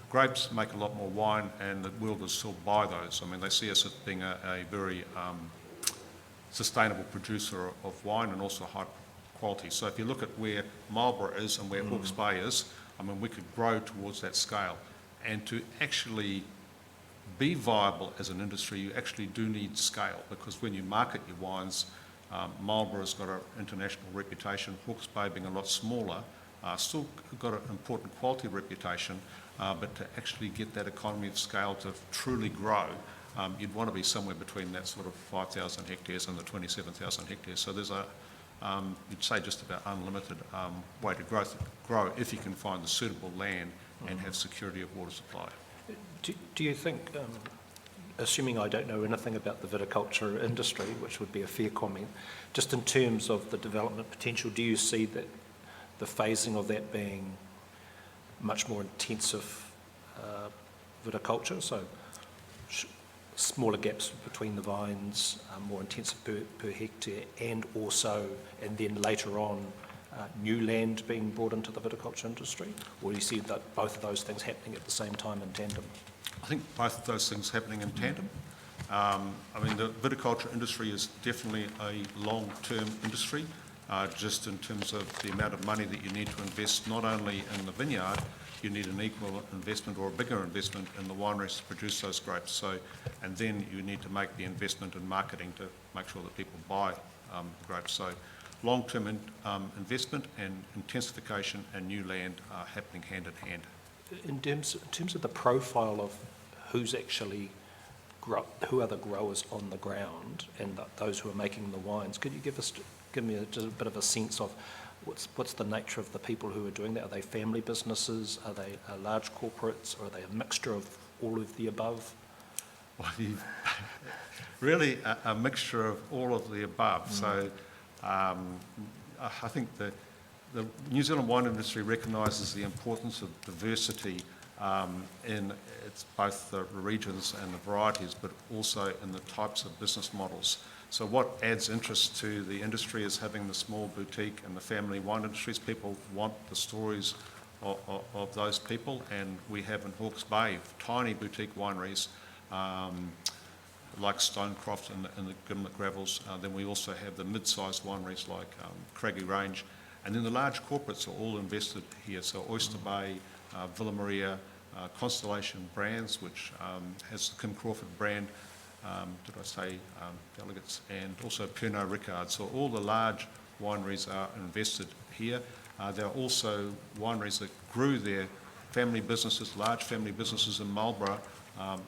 grapes, make a lot more wine, and the world will still buy those. I mean, they see us as being a very sustainable producer of wine and also high quality. So if you look at where Marlborough is and where Hawke's Bay is, I mean, we could grow towards that scale. And to actually be viable as an industry, you actually do need scale, because when you market your wines, Marlborough's got an international reputation. Hawke's Bay, being a lot smaller, still got an important quality reputation, but to actually get that economy of scale to truly grow, you'd want to be somewhere between that sort of 5,000 hectares and the 27,000 hectares. So there's you'd say just about unlimited way to grow if you can find the suitable land and have security of water supply. Do you think, assuming I don't know anything about the viticulture industry, which would be a fair comment, just in terms of the development potential, do you see that the phasing of that being much more intensive viticulture, so smaller gaps between the vines, more intensive per hectare, and then later on new land being brought into the viticulture industry? Or do you see that both of those things happening at the same time in tandem? I think both of those things happening in tandem. I mean, the viticulture industry is definitely a long-term industry, just in terms of the amount of money that you need to invest not only in the vineyard, you need an equal investment or a bigger investment in the wineries to produce those grapes. So, and then you need to make the investment in marketing to make sure that people buy the grapes. So long-term investment and intensification and new land are happening hand in hand. In terms of the profile of who's actually who are the growers on the ground and those who are making the wines, could you give me just a bit of a sense of what's the nature of the people who are doing that? Are they family businesses? Are they large corporates? Or are they a mixture of all of the above? Well, really a mixture of all of the above. So I think the New Zealand wine industry recognises the importance of diversity in both the regions and the varieties, but also in the types of business models. So what adds interest to the industry is having the small boutique and the family wine industries. People want the stories of those people, and we have in Hawke's Bay tiny boutique wineries like Stonecroft and the Gimlet Gravels. Then we also have the mid-sized wineries like Craigie Range, and then the large corporates are all invested here. So Oyster Bay, Villa Maria, Constellation Brands, which has the Kim Crawford brand, Delegates, and also Pernod Ricard. So all the large wineries are invested here. There are also wineries that grew their family businesses, large family businesses in Marlborough,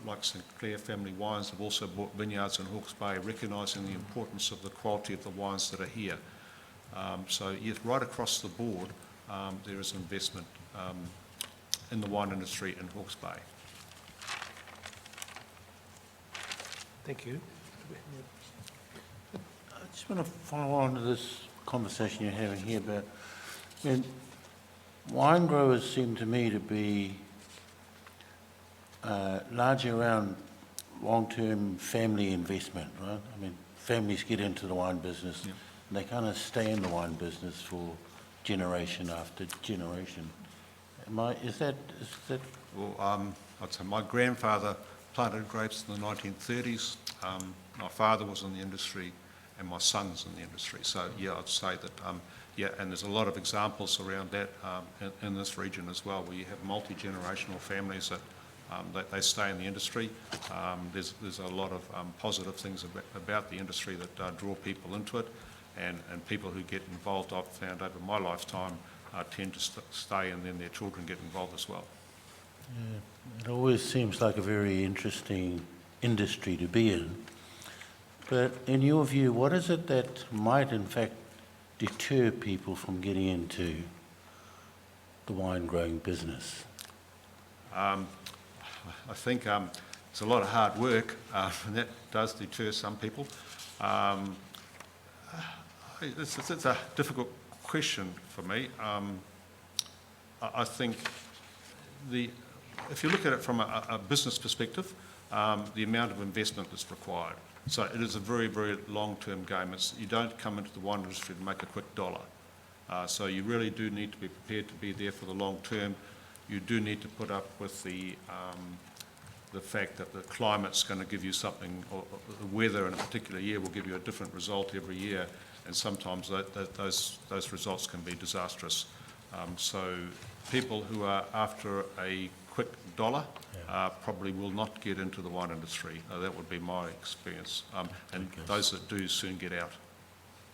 like St Clair Family Wines, have also bought vineyards in Hawke's Bay, recognising the importance of the quality of the wines that are here. So yes, right across the board, there is investment in the wine industry in Hawke's Bay. Thank you. I just want to follow on to this conversation you're having here about, I mean, wine growers seem to me to be largely around long-term family investment, right? I mean, families get into the wine business, Yep. and they kind of stay in the wine business for generation after generation. Is that Well, I'd say my grandfather planted grapes in the 1930s. My father was in the industry, and my son's in the industry. So yeah, I'd say that yeah, and there's a lot of examples around that in this region as well, where you have multi-generational families that they stay in the industry. There's a lot of positive things about the industry that draw people into it, and people who get involved, I've found over my lifetime, tend to stay, and then their children get involved as well. It always seems like a very interesting industry to be in. But in your view, what is it that might in fact deter people from getting into the wine growing business? I think it's a lot of hard work, and that does deter some people. It's a difficult question for me. I think if you look at it from a business perspective, the amount of investment that's required. So it is a very, very long-term game. You don't come into the wine industry to make a quick dollar. So you really do need to be prepared to be there for the long term. You do need to put up with the fact that the climate's going to give you something, or the weather in a particular year will give you a different result every year, and sometimes those results can be disastrous. So people who are after a quick dollar probably will not get into the wine industry. That would be my experience. And those that do soon get out.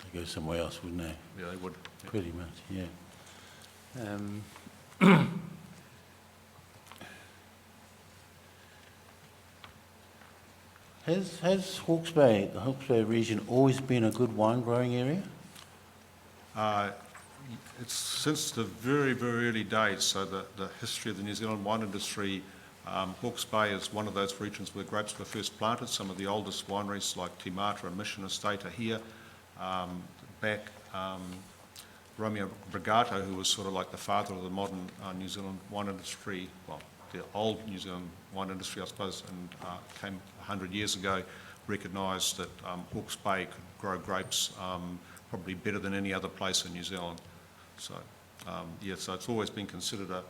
They go somewhere else, wouldn't they? Yeah, they would. Yeah. Pretty much, yeah. Has Hawke's Bay, the Hawke's Bay region, always been a good wine growing area? It's since the very, very early days, so the history of the New Zealand wine industry, Hawke's Bay is one of those regions where grapes were first planted. Some of the oldest wineries like Te Mata and Mission Estate are here. Romeo Brigato, who was sort of like the father of the modern New Zealand wine industry, well, the old New Zealand wine industry, I suppose, and came 100 years ago, recognised that Hawke's Bay could grow grapes probably better than any other place in New Zealand. So, yeah, so it's always been considered a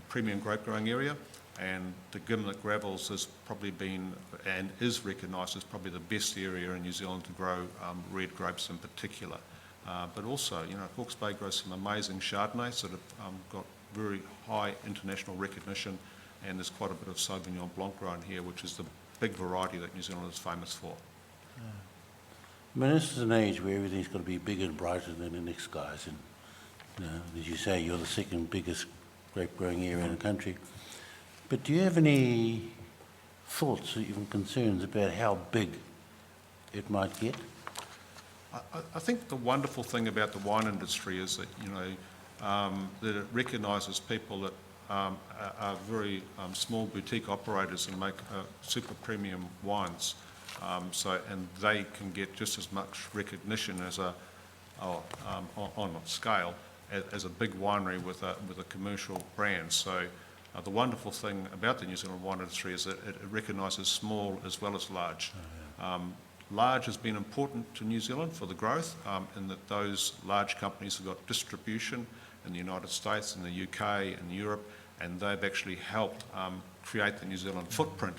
premium grape growing area, and the Gimlet Gravels has probably been and is recognised as probably the best area in New Zealand to grow red grapes in particular. But also, you know, Hawke's Bay grows some amazing Chardonnays that have got very high international recognition, and there's quite a bit of Sauvignon Blanc grown here, which is the big variety that New Zealand is famous for. I mean, this is an age where everything's got to be bigger and brighter than the next guys. And, you know, as you say, you're the second biggest grape growing area in the country. But do you have any thoughts or even concerns about how big it might get? I think the wonderful thing about the wine industry is that, you know, that it recognises people that are very small boutique operators and make super premium wines. And they can get just as much recognition as on a scale as a big winery with a commercial brand. So the wonderful thing about the New Zealand wine industry is that it recognises small as well as large. Large has been important to New Zealand for the growth, in that those large companies have got distribution in the United States, in the UK, and Europe, and they've actually helped create the New Zealand footprint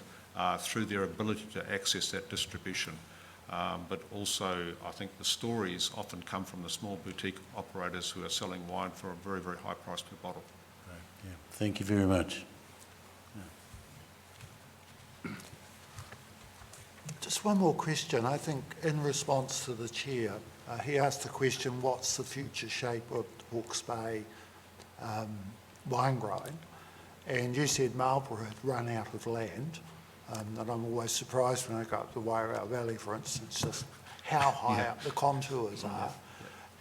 through their ability to access that distribution. But also, I think the stories often come from the small boutique operators who are selling wine for a very, very high price per bottle. Right, yeah. Thank you very much. Just one more question. I think in response to the chair, he asked the question, what's the future shape of Hawke's Bay wine growing? And you said Marlborough had run out of land. And I'm always surprised when I go up the Wairau Valley, for instance, just how high up the contours are.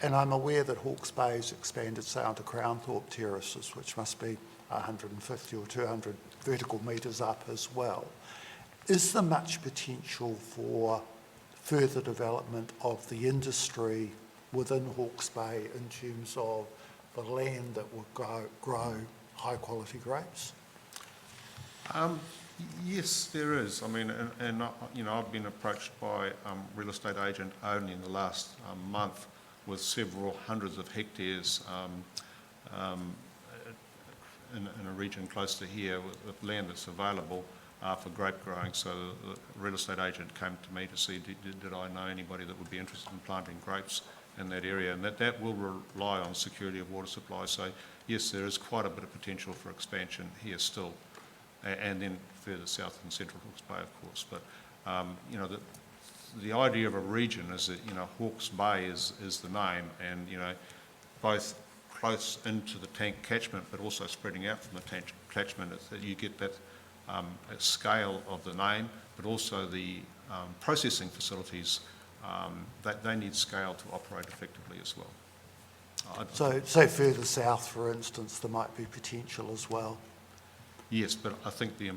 And I'm aware that Hawke's Bay has expanded, say, onto Crownthorpe terraces, which must be 150 or 200 vertical metres up as well. Is there much potential for further development of the industry within Hawke's Bay in terms of the land that will grow high-quality grapes? Yes, there is. I mean, and you know, I've been approached by real estate agent only in the last month with several hundreds of hectares in a region close to here with land that's available for grape growing. So the real estate agent came to me to see did I know anybody that would be interested in planting grapes in that area, and that will rely on security of water supply. So yes, there is quite a bit of potential for expansion here still, and then further south in central Hawke's Bay, of course. But you know, the idea of a region is that, you know, Hawke's Bay is the name, and you know, both close into the tank catchment, but also spreading out from the tank catchment, is that you get that scale of the name, but also the processing facilities. That they need scale to operate effectively as well. So further south, for instance, there might be potential as well. Yes, but I think the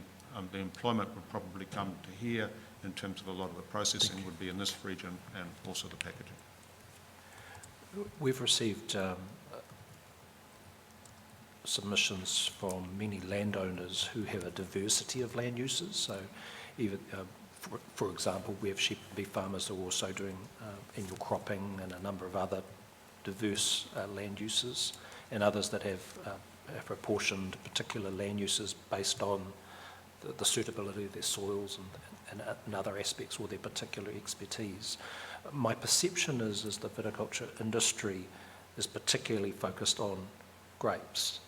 employment would probably come to here in terms of a lot of the processing would be in this region, and also the packaging. We've received submissions from many landowners who have a diversity of land uses. So even, for example, we have sheep and beef farmers who are also doing annual cropping and a number of other diverse land uses, and others that have apportioned particular land uses based on the suitability of their soils and other aspects or their particular expertise. My perception is the viticulture industry is particularly focused on grapes.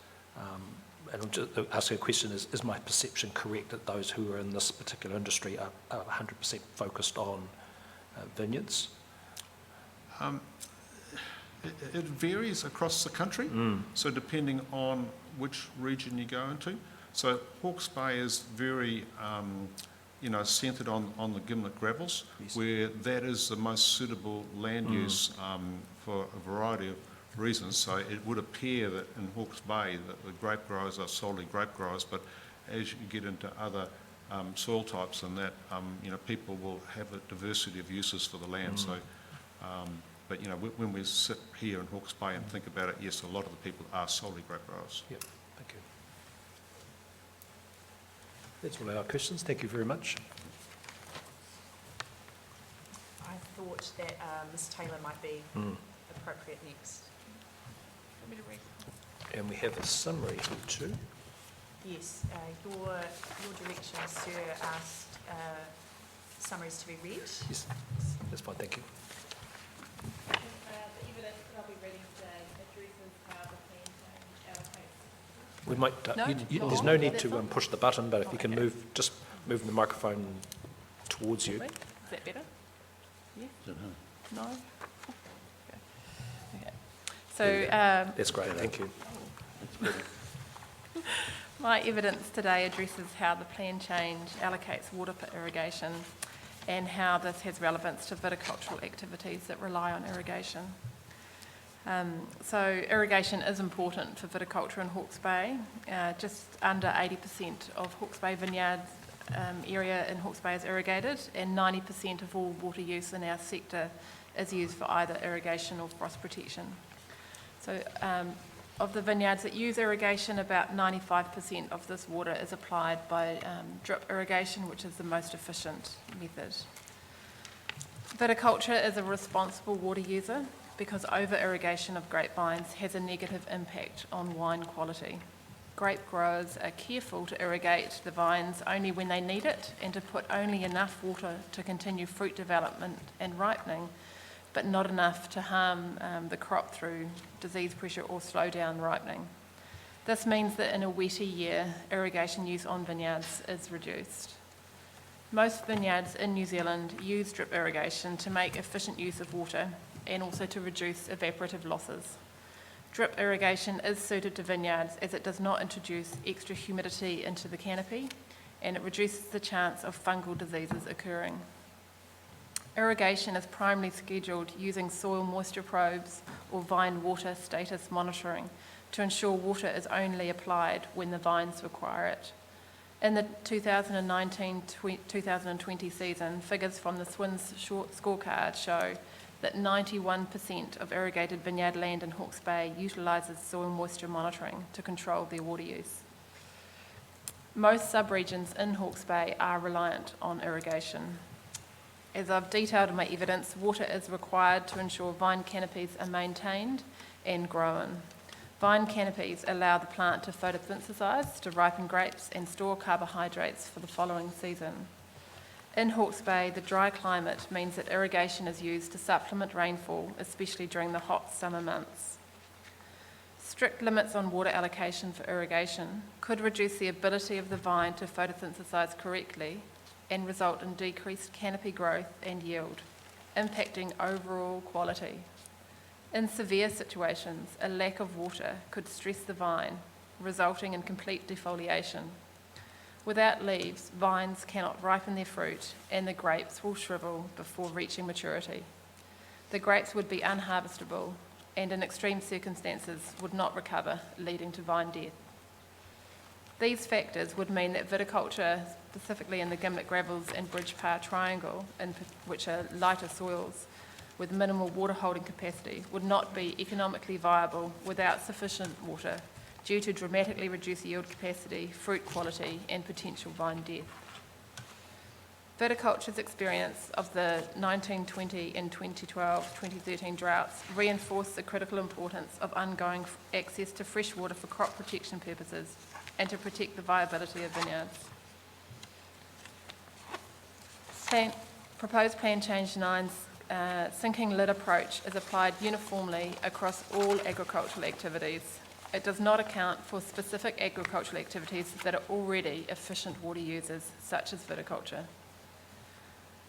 And I'm just asking a question, is my perception correct that those who are in this particular industry are 100% focused on vineyards? It varies across the country, so depending on which region you go into. So Hawke's Bay is very, you know, centred on the gimlet gravels, yes, where that is the most suitable land use for a variety of reasons. So it would appear that in Hawke's Bay that the grape growers are solely grape growers, but as you get into other soil types and that, you know, people will have a diversity of uses for the land. So, but you know, when we sit here in Hawke's Bay and think about it, yes, a lot of the people are solely grape growers. Yep, thank you. That's all our questions. Thank you very much. I thought that Ms Taylor might be appropriate next. Want me to read? And we have a summary here too. Yes, your direction, sir, asked summaries to be read. Yes, that's fine, thank you. The evidence that I'll be reading today addresses how the plan change allocates. We might, No, there's no need to push the button, but if you can Okay. just move the microphone towards you. Is that better? Yeah? No? Okay. So, That's great, thank you. my evidence today addresses how the plan change allocates water for irrigation and how this has relevance to viticultural activities that rely on irrigation. So irrigation is important for viticulture in Hawke's Bay. Just under 80% of Hawke's Bay vineyards area in Hawke's Bay is irrigated, and 90% of all water use in our sector is used for either irrigation or frost protection. So of the vineyards that use irrigation, about 95% of this water is applied by drip irrigation, which is the most efficient method. Viticulture is a responsible water user because over-irrigation of grapevines has a negative impact on wine quality. Grape growers are careful to irrigate the vines only when they need it and to put only enough water to continue fruit development and ripening, but not enough to harm the crop through disease pressure or slow down ripening. This means that in a wetter year, irrigation use on vineyards is reduced. Most vineyards in New Zealand use drip irrigation to make efficient use of water and also to reduce evaporative losses. Drip irrigation is suited to vineyards as it does not introduce extra humidity into the canopy and it reduces the chance of fungal diseases occurring. Irrigation is primarily scheduled using soil moisture probes or vine water status monitoring to ensure water is only applied when the vines require it. In the 2019-2020 season, figures from the SWINS short scorecard show that 91% of irrigated vineyard land in Hawke's Bay utilises soil moisture monitoring to control their water use. Most subregions in Hawke's Bay are reliant on irrigation. As I've detailed in my evidence, water is required to ensure vine canopies are maintained and grown. Vine canopies allow the plant to photosynthesize, to ripen grapes and store carbohydrates for the following season. In Hawke's Bay, the dry climate means that irrigation is used to supplement rainfall, especially during the hot summer months. Strict limits on water allocation for irrigation could reduce the ability of the vine to photosynthesize correctly and result in decreased canopy growth and yield, impacting overall quality. In severe situations, a lack of water could stress the vine, resulting in complete defoliation. Without leaves, vines cannot ripen their fruit and the grapes will shrivel before reaching maturity. The grapes would be unharvestable and in extreme circumstances would not recover, leading to vine death. These factors would mean that viticulture, specifically in the Gimlet Gravels and Bridge Par Triangle, which are lighter soils with minimal water holding capacity, would not be economically viable without sufficient water due to dramatically reduced yield capacity, fruit quality and potential vine death. Viticulture's experience of the 1920 and 2012-2013 droughts reinforced the critical importance of ongoing access to fresh water for crop protection purposes and to protect the viability of vineyards. Proposed Plan Change 9's sinking lid approach is applied uniformly across all agricultural activities. It does not account for specific agricultural activities that are already efficient water users, such as viticulture.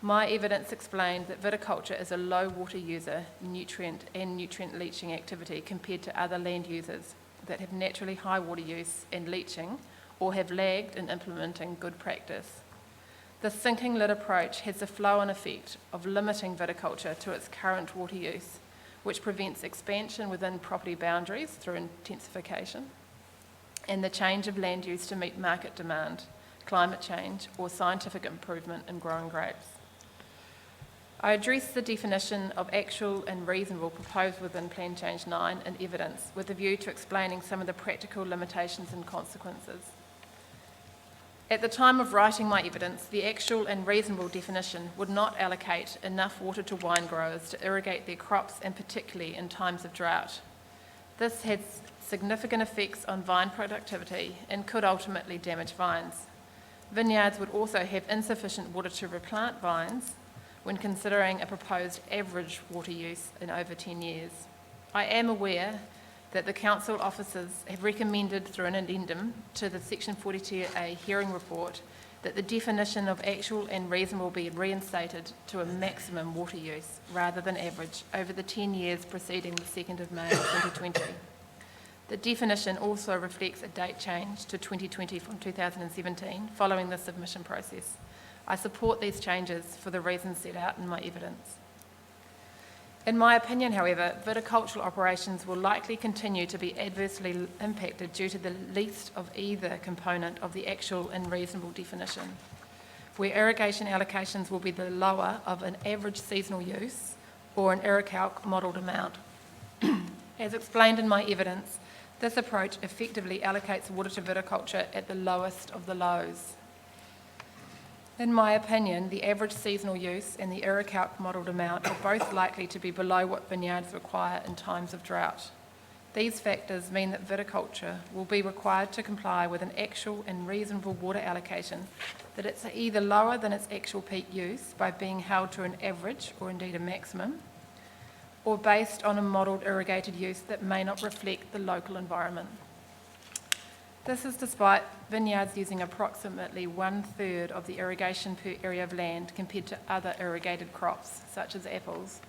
My evidence explained that viticulture is a low water user, nutrient leaching activity compared to other land users that have naturally high water use and leaching or have lagged in implementing good practice. The sinking lid approach has the flow-on effect of limiting viticulture to its current water use, which prevents expansion within property boundaries through intensification and the change of land use to meet market demand, climate change or scientific improvement in growing grapes. I addressed the definition of actual and reasonable proposed within Plan Change 9 in evidence with a view to explaining some of the practical limitations and consequences. At the time of writing my evidence, the actual and reasonable definition would not allocate enough water to wine growers to irrigate their crops and particularly in times of drought. This has significant effects on vine productivity and could ultimately damage vines. Vineyards would also have insufficient water to replant vines when considering a proposed average water use in over 10 years. I am aware that the Council officers have recommended through an addendum to the Section 42A hearing report that the definition of actual and reasonable be reinstated to a maximum water use rather than average over the 10 years preceding the 2nd of May 2020. The definition also reflects a date change to 2020 from 2017 following the submission process. I support these changes for the reasons set out in my evidence. In my opinion, however, viticultural operations will likely continue to be adversely impacted due to the least of either component of the actual and reasonable definition, where irrigation allocations will be the lower of an average seasonal use or an IRRICALC modelled amount. As explained in my evidence, this approach effectively allocates water to viticulture at the lowest of the lows. In my opinion, the average seasonal use and the IRRICALC modelled amount are both likely to be below what vineyards require in times of drought. These factors mean that viticulture will be required to comply with an actual and reasonable water allocation that it's either lower than its actual peak use by being held to an average or indeed a maximum, or based on a modelled irrigated use that may not reflect the local environment. This is despite vineyards using approximately 1/3 of the irrigation per area of land compared to other irrigated crops, such as apples,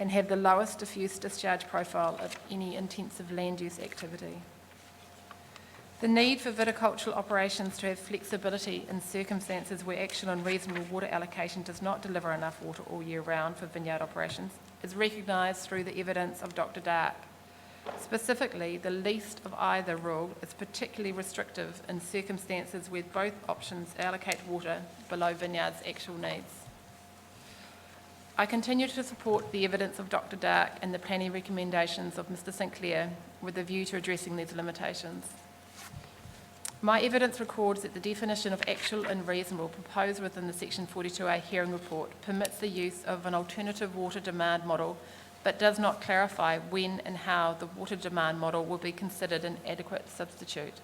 and have the lowest diffuse discharge profile of any intensive land use activity. The need for viticultural operations to have flexibility in circumstances where actual and reasonable water allocation does not deliver enough water all year round for vineyard operations is recognised through the evidence of Dr. Dark. Specifically, the least of either rule is particularly restrictive in circumstances where both options allocate water below vineyards' actual needs. I continue to support the evidence of Dr. Dark and the planning recommendations of Mr. Sinclair with a view to addressing these limitations. My evidence records that the definition of actual and reasonable proposed within the Section 42A hearing report permits the use of an alternative water demand model, but does not clarify when and how the water demand model will be considered an adequate substitute.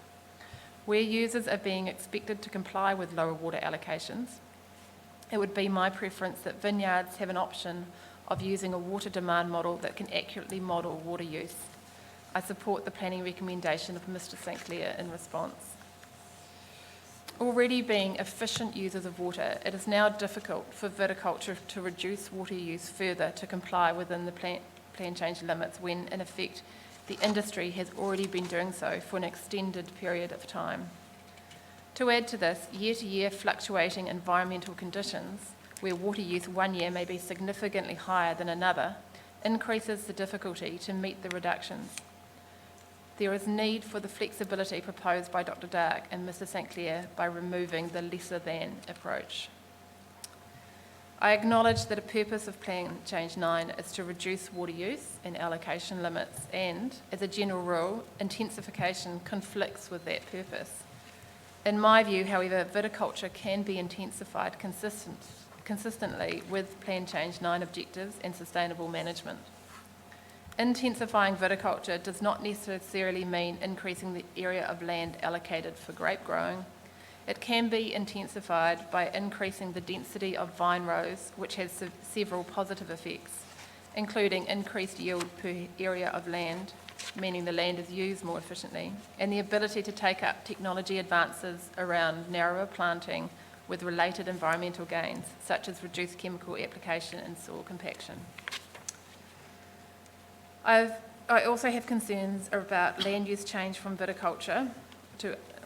Where users are being expected to comply with lower water allocations, it would be my preference that vineyards have an option of using a water demand model that can accurately model water use. I support the planning recommendation of Mr. Sinclair in response. Already being efficient users of water, it is now difficult for viticulture to reduce water use further to comply within the plan change limits when, in effect, the industry has already been doing so for an extended period of time. To add to this, year-to-year fluctuating environmental conditions, where water use one year may be significantly higher than another, increases the difficulty to meet the reductions. There is need for the flexibility proposed by Dr. Dark and Mr. Sinclair by removing the lesser than approach. I acknowledge that a purpose of Plan Change 9 is to reduce water use and allocation limits, and, as a general rule, intensification conflicts with that purpose. In my view, however, viticulture can be intensified consistently with Plan Change 9 objectives and sustainable management. Intensifying viticulture does not necessarily mean increasing the area of land allocated for grape growing. It can be intensified by increasing the density of vine rows, which has several positive effects, including increased yield per area of land, meaning the land is used more efficiently, and the ability to take up technology advances around narrower planting with related environmental gains, such as reduced chemical application and soil compaction. I also have concerns about land use change from viticulture,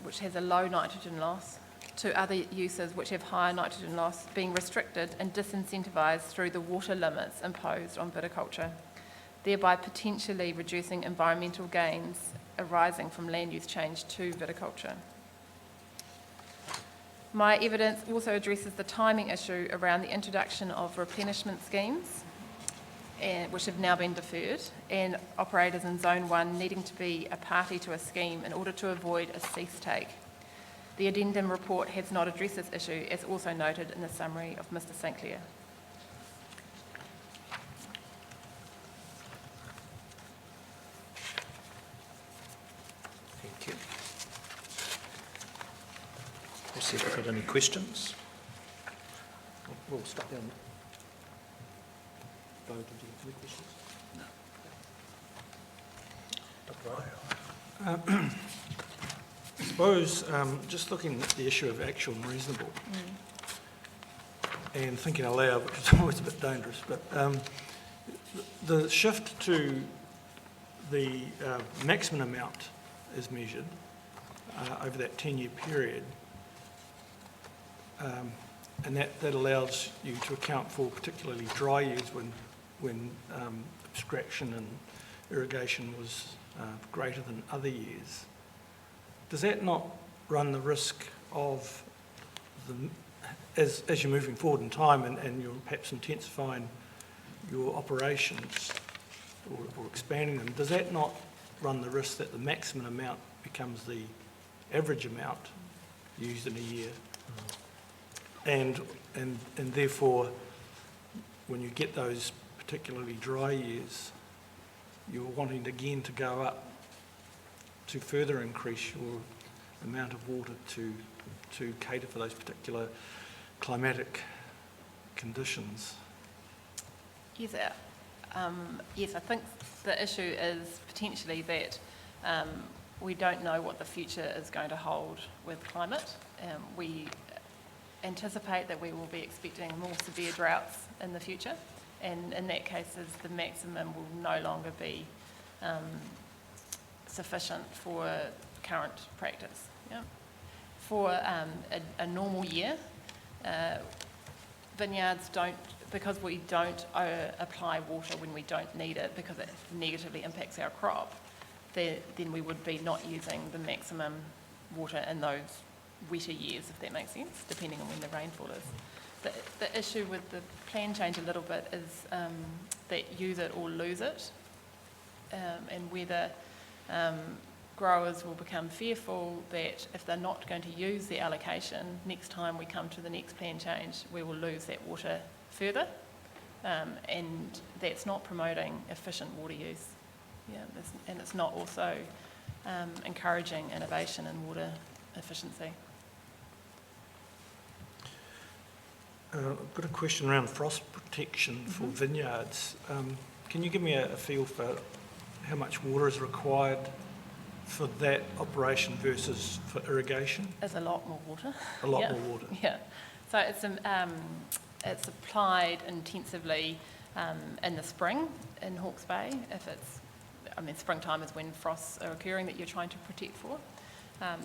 which has a low nitrogen loss, to other uses which have higher nitrogen loss being restricted and disincentivised through the water limits imposed on viticulture, thereby potentially reducing environmental gains arising from land use change to viticulture. My evidence also addresses the timing issue around the introduction of replenishment schemes, which have now been deferred, and operators in Zone 1 needing to be a party to a scheme in order to avoid a cease take. The addendum report has not addressed this issue, as also noted in the summary of Mr. Sinclair. Thank you. We'll see if we've got any questions. We'll start down. Bo, did you have any questions? No. I suppose, just looking at the issue of actual and reasonable, and thinking aloud, which is always a bit dangerous, but the shift to the maximum amount is measured over that 10-year period, and that allows you to account for particularly dry years when abstraction and irrigation was greater than other years. Does that not run the risk of, as you're moving forward in time and you're perhaps intensifying your operations or expanding them, does that not run the risk that the maximum amount becomes the average amount used in a year? And therefore, when you get those particularly dry years, you're wanting again to go up to further increase your amount of water to cater for those particular climatic conditions. Yes, I think the issue is potentially that we don't know what the future is going to hold with climate. We anticipate that we will be expecting more severe droughts in the future, and in that case, the maximum will no longer be sufficient for current practice. Yeah. For a normal year, vineyards don't, because we don't apply water when we don't need it because it negatively impacts our crop, then we would be not using the maximum water in those wetter years, if that makes sense, depending on when the rainfall is. The issue with the plan change a little bit is that use it or lose it, and whether growers will become fearful that if they're not going to use the allocation, next time we come to the next plan change, we will lose that water further, and that's not promoting efficient water use. Yeah, and it's not also encouraging innovation in water efficiency. I've got a question around frost protection for vineyards. Can you give me a feel for how much water is required for that operation versus for irrigation? It's a lot more water. A lot more water. Yeah. So it's applied intensively in the spring in Hawke's Bay. Springtime is when frosts are occurring that you're trying to protect for.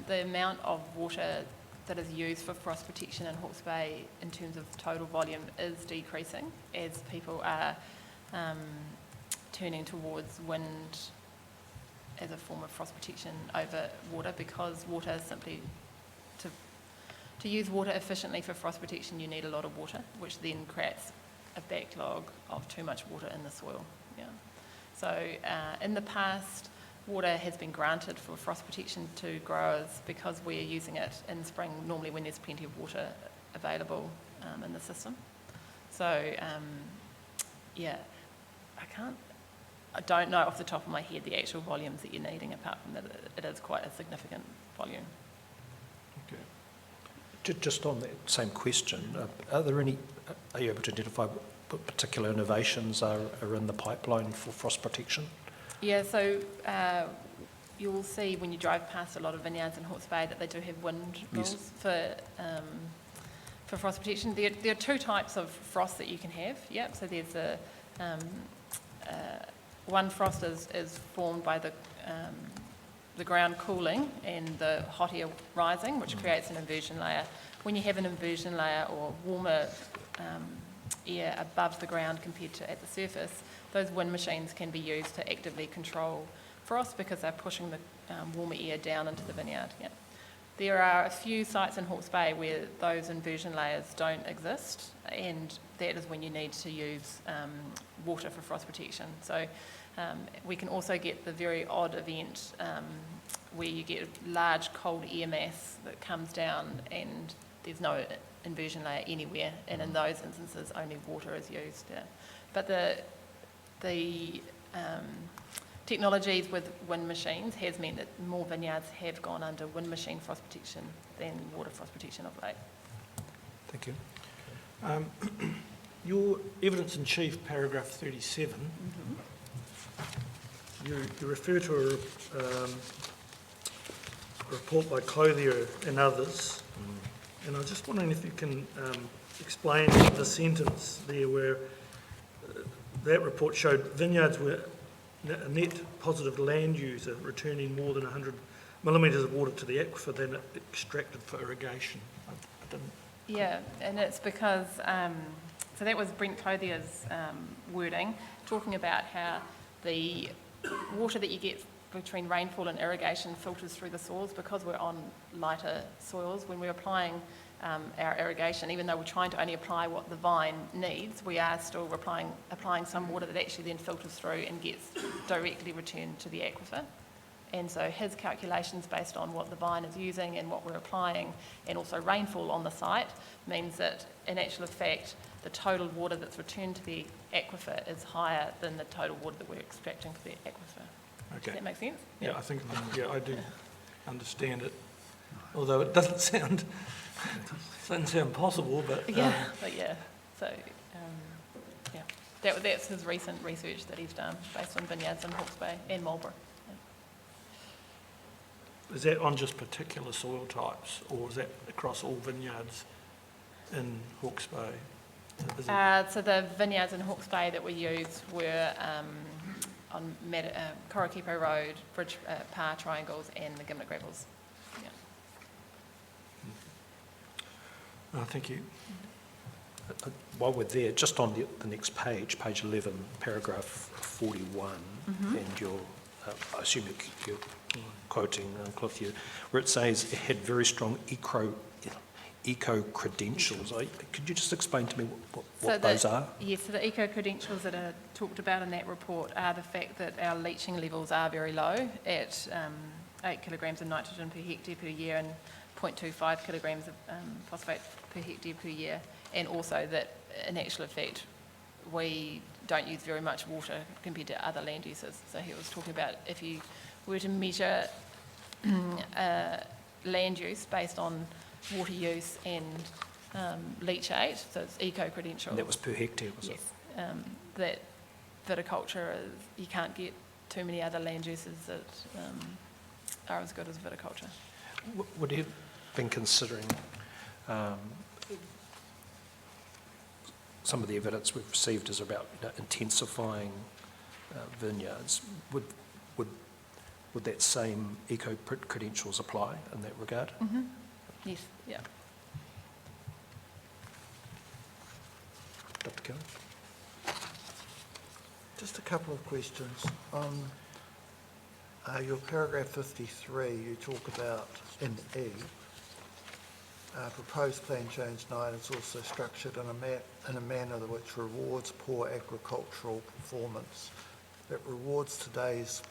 The amount of water that is used for frost protection in Hawke's Bay in terms of total volume is decreasing as people are turning towards wind as a form of frost protection over water, because water simply, to use water efficiently for frost protection, you need a lot of water, which then creates a backlog of too much water in the soil. Yeah. So in the past, water has been granted for frost protection to growers because we are using it in spring, normally when there's plenty of water available in the system. So, I don't know off the top of my head the actual volumes that you're needing, apart from that it is quite a significant volume. Okay. Just on that same question, are you able to identify what particular innovations are in the pipeline for frost protection? Yeah, so you'll see when you drive past a lot of vineyards in Hawke's Bay that they do have windmills for frost protection. There are two types of frost that you can have. Yep. So there's one frost is formed by the ground cooling and the hot air rising, which creates an inversion layer. When you have an inversion layer or warmer air above the ground compared to at the surface, those wind machines can be used to actively control frost because they're pushing the warmer air down into the vineyard. Yeah. There are a few sites in Hawke's Bay where those inversion layers don't exist, and that is when you need to use water for frost protection. So we can also get the very odd event where you get a large cold air mass that comes down and there's no inversion layer anywhere, and in those instances only water is used. Yeah. But the technologies with wind machines has meant that more vineyards have gone under wind machine frost protection than water frost protection of late. Thank you. Your evidence in chief, paragraph 37, you refer to a report by Clothier and others, and I was just wondering if you can explain the sentence there where that report showed vineyards were a net positive land user, returning more than 100 millimetres of water to the aquifer than extracted for irrigation. I didn't. Yeah, and it's because, so that was Brent Clothier's wording, talking about how the water that you get between rainfall and irrigation filters through the soils because we're on lighter soils. When we're applying our irrigation, even though we're trying to only apply what the vine needs, we are still applying some water that actually then filters through and gets directly returned to the aquifer. And so his calculations based on what the vine is using and what we're applying, and also rainfall on the site, means that in actual fact the total water that's returned to the aquifer is higher than the total water that we're extracting for the aquifer. Okay. Does that make sense? Yeah, I think, I do understand it, although it doesn't sound possible, but... Yeah, so, that's his recent research that he's done based on vineyards in Hawke's Bay and Marlborough. is that on just particular soil types, or is that across all vineyards in Hawke's Bay? Is it- So the vineyards in Hawke's Bay that we used were on Korokipo Road, Bridge Par Triangles and the Gimlet Gravels. Yeah. Thank you. While we're there, just on the next page, page 11, paragraph 41, and you're, I assume you're quoting Cliff here, where it says it had very strong eco credentials. Could you just explain to me what those are? Yes, so the eco credentials that are talked about in that report are the fact that our leaching levels are very low at 8 kilograms of nitrogen per hectare per year and 0.25 kilograms of phosphate per hectare per year, and also that in actual effect we don't use very much water compared to other land uses. So he was talking about if you were to measure land use based on water use and leachate, so it's eco-credentials. And that was per hectare, was it? Yes, that viticulture is, you can't get too many other land uses that are as good as viticulture. Would you have been considering some of the evidence we've received is about intensifying vineyards? Would that same eco credentials apply in that regard? Yes, yeah. Dr. Kelly? Just a couple of questions. On your paragraph 53, you talk about, in E, proposed plan change 9 is also structured in a manner which rewards poor agricultural performance. It rewards today's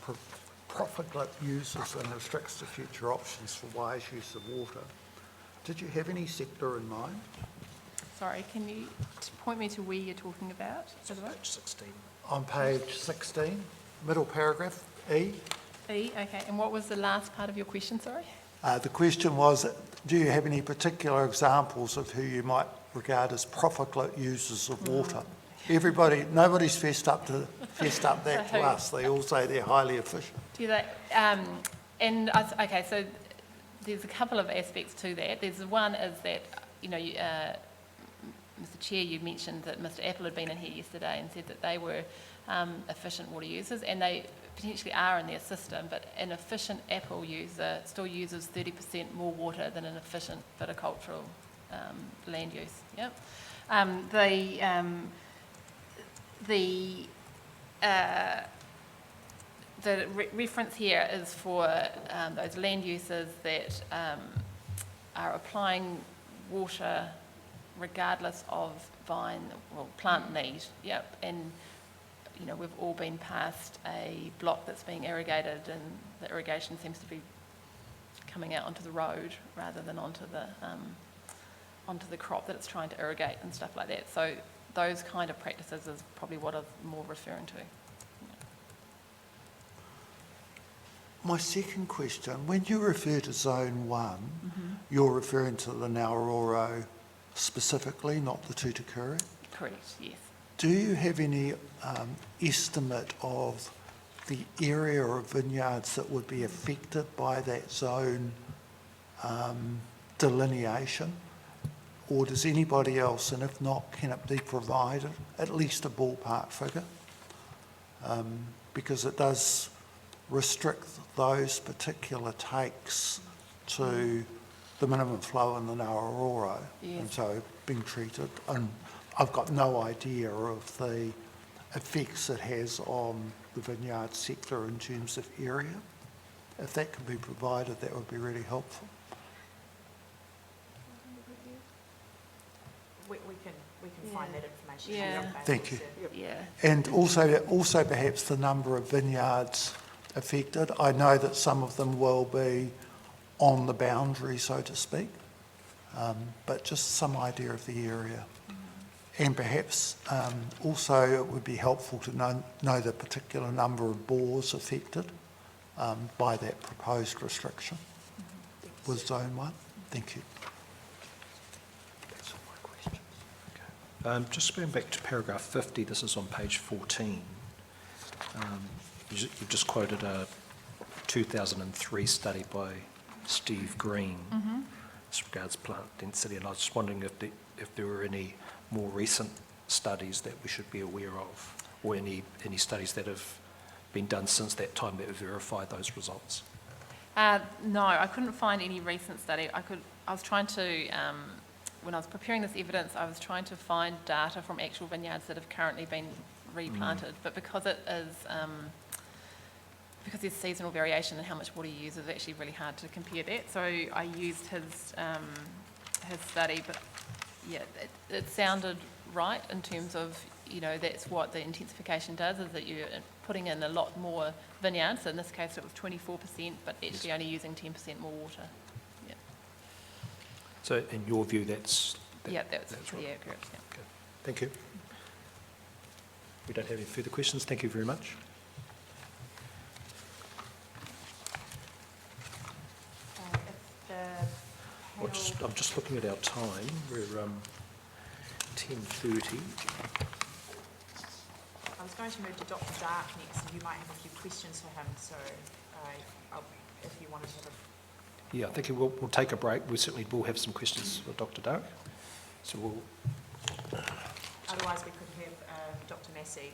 profligate users and restricts the future options for wise use of water. Did you have any sector in mind? Sorry, can you point me to where you're talking about? Page 16. On page 16, middle paragraph, E. E, okay, and what was the last part of your question, sorry? The question was, do you have any particular examples of who you might regard as profligate users of water? Nobody's fessed up that to us. They all say they're highly efficient. Do they, okay, so there's a couple of aspects to that. There's one is that, Mr. Chair, you mentioned that Mr. Apple had been in here yesterday and said that they were efficient water users, and they potentially are in their system, but an efficient apple user still uses 30% more water than an efficient viticultural land use. Yep. The reference here is for those land uses that are applying water regardless of plant need. Yep. And we've all been past a block that's being irrigated, and the irrigation seems to be coming out onto the road rather than onto the crop that it's trying to irrigate and stuff like that. So those kind of practices is probably what I'm more referring to. My second question, when you refer to Zone 1, you're referring to the Nauroro specifically, not the Tutukuri? Correct, yes. Do you have any estimate of the area of vineyards that would be affected by that zone delineation? Or does anybody else, and if not, can it be provided, at least a ballpark figure? Because it does restrict those particular takes to the minimum flow in the Nauroro. Yes. And so being treated, and I've got no idea of the effects it has on the vineyard sector in terms of area. If that can be provided, that would be really helpful. We can find that information. Yeah. Thank you. Yeah. And also perhaps the number of vineyards affected. I know that some of them will be on the boundary, so to speak, but just some idea of the area. And perhaps also it would be helpful to know the particular number of bores affected by that proposed restriction with Zone 1. Thank you. That's all my questions. Just going back to paragraph 50, this is on page 14. You've just quoted a 2003 study by Steve Green as regards plant density, and I was just wondering if there were any more recent studies that we should be aware of, or any studies that have been done since that time that verify those results. No, I couldn't find any recent study. I was trying to, when I was preparing this evidence, I was trying to find data from actual vineyards that have currently been replanted, but because it is, because there's seasonal variation in how much water you use, it's actually really hard to compare that. So I used his study, but yeah, it sounded right in terms of, you know, that's what the intensification does, is that you're putting in a lot more vineyards. So in this case, it was 24%, but actually only using 10% more water. Yeah, So in your view, that's that's pretty right. accurate. Yeah. Okay. Thank you. We don't have any further questions. Thank you very much. If the panel, I'm just looking at our time. We're 10:30. I was going to move to Dr. Dark next, and you might have a few questions for him, so if you wanted to have a... Yeah, I think we'll take a break. We certainly will have some questions for Dr. Dark. So Otherwise, we could have Dr. Massey,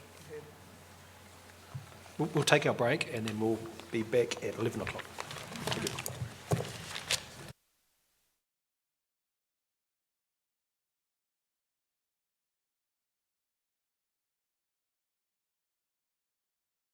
who... we'll take our break and then we'll be back at 11 o'clock.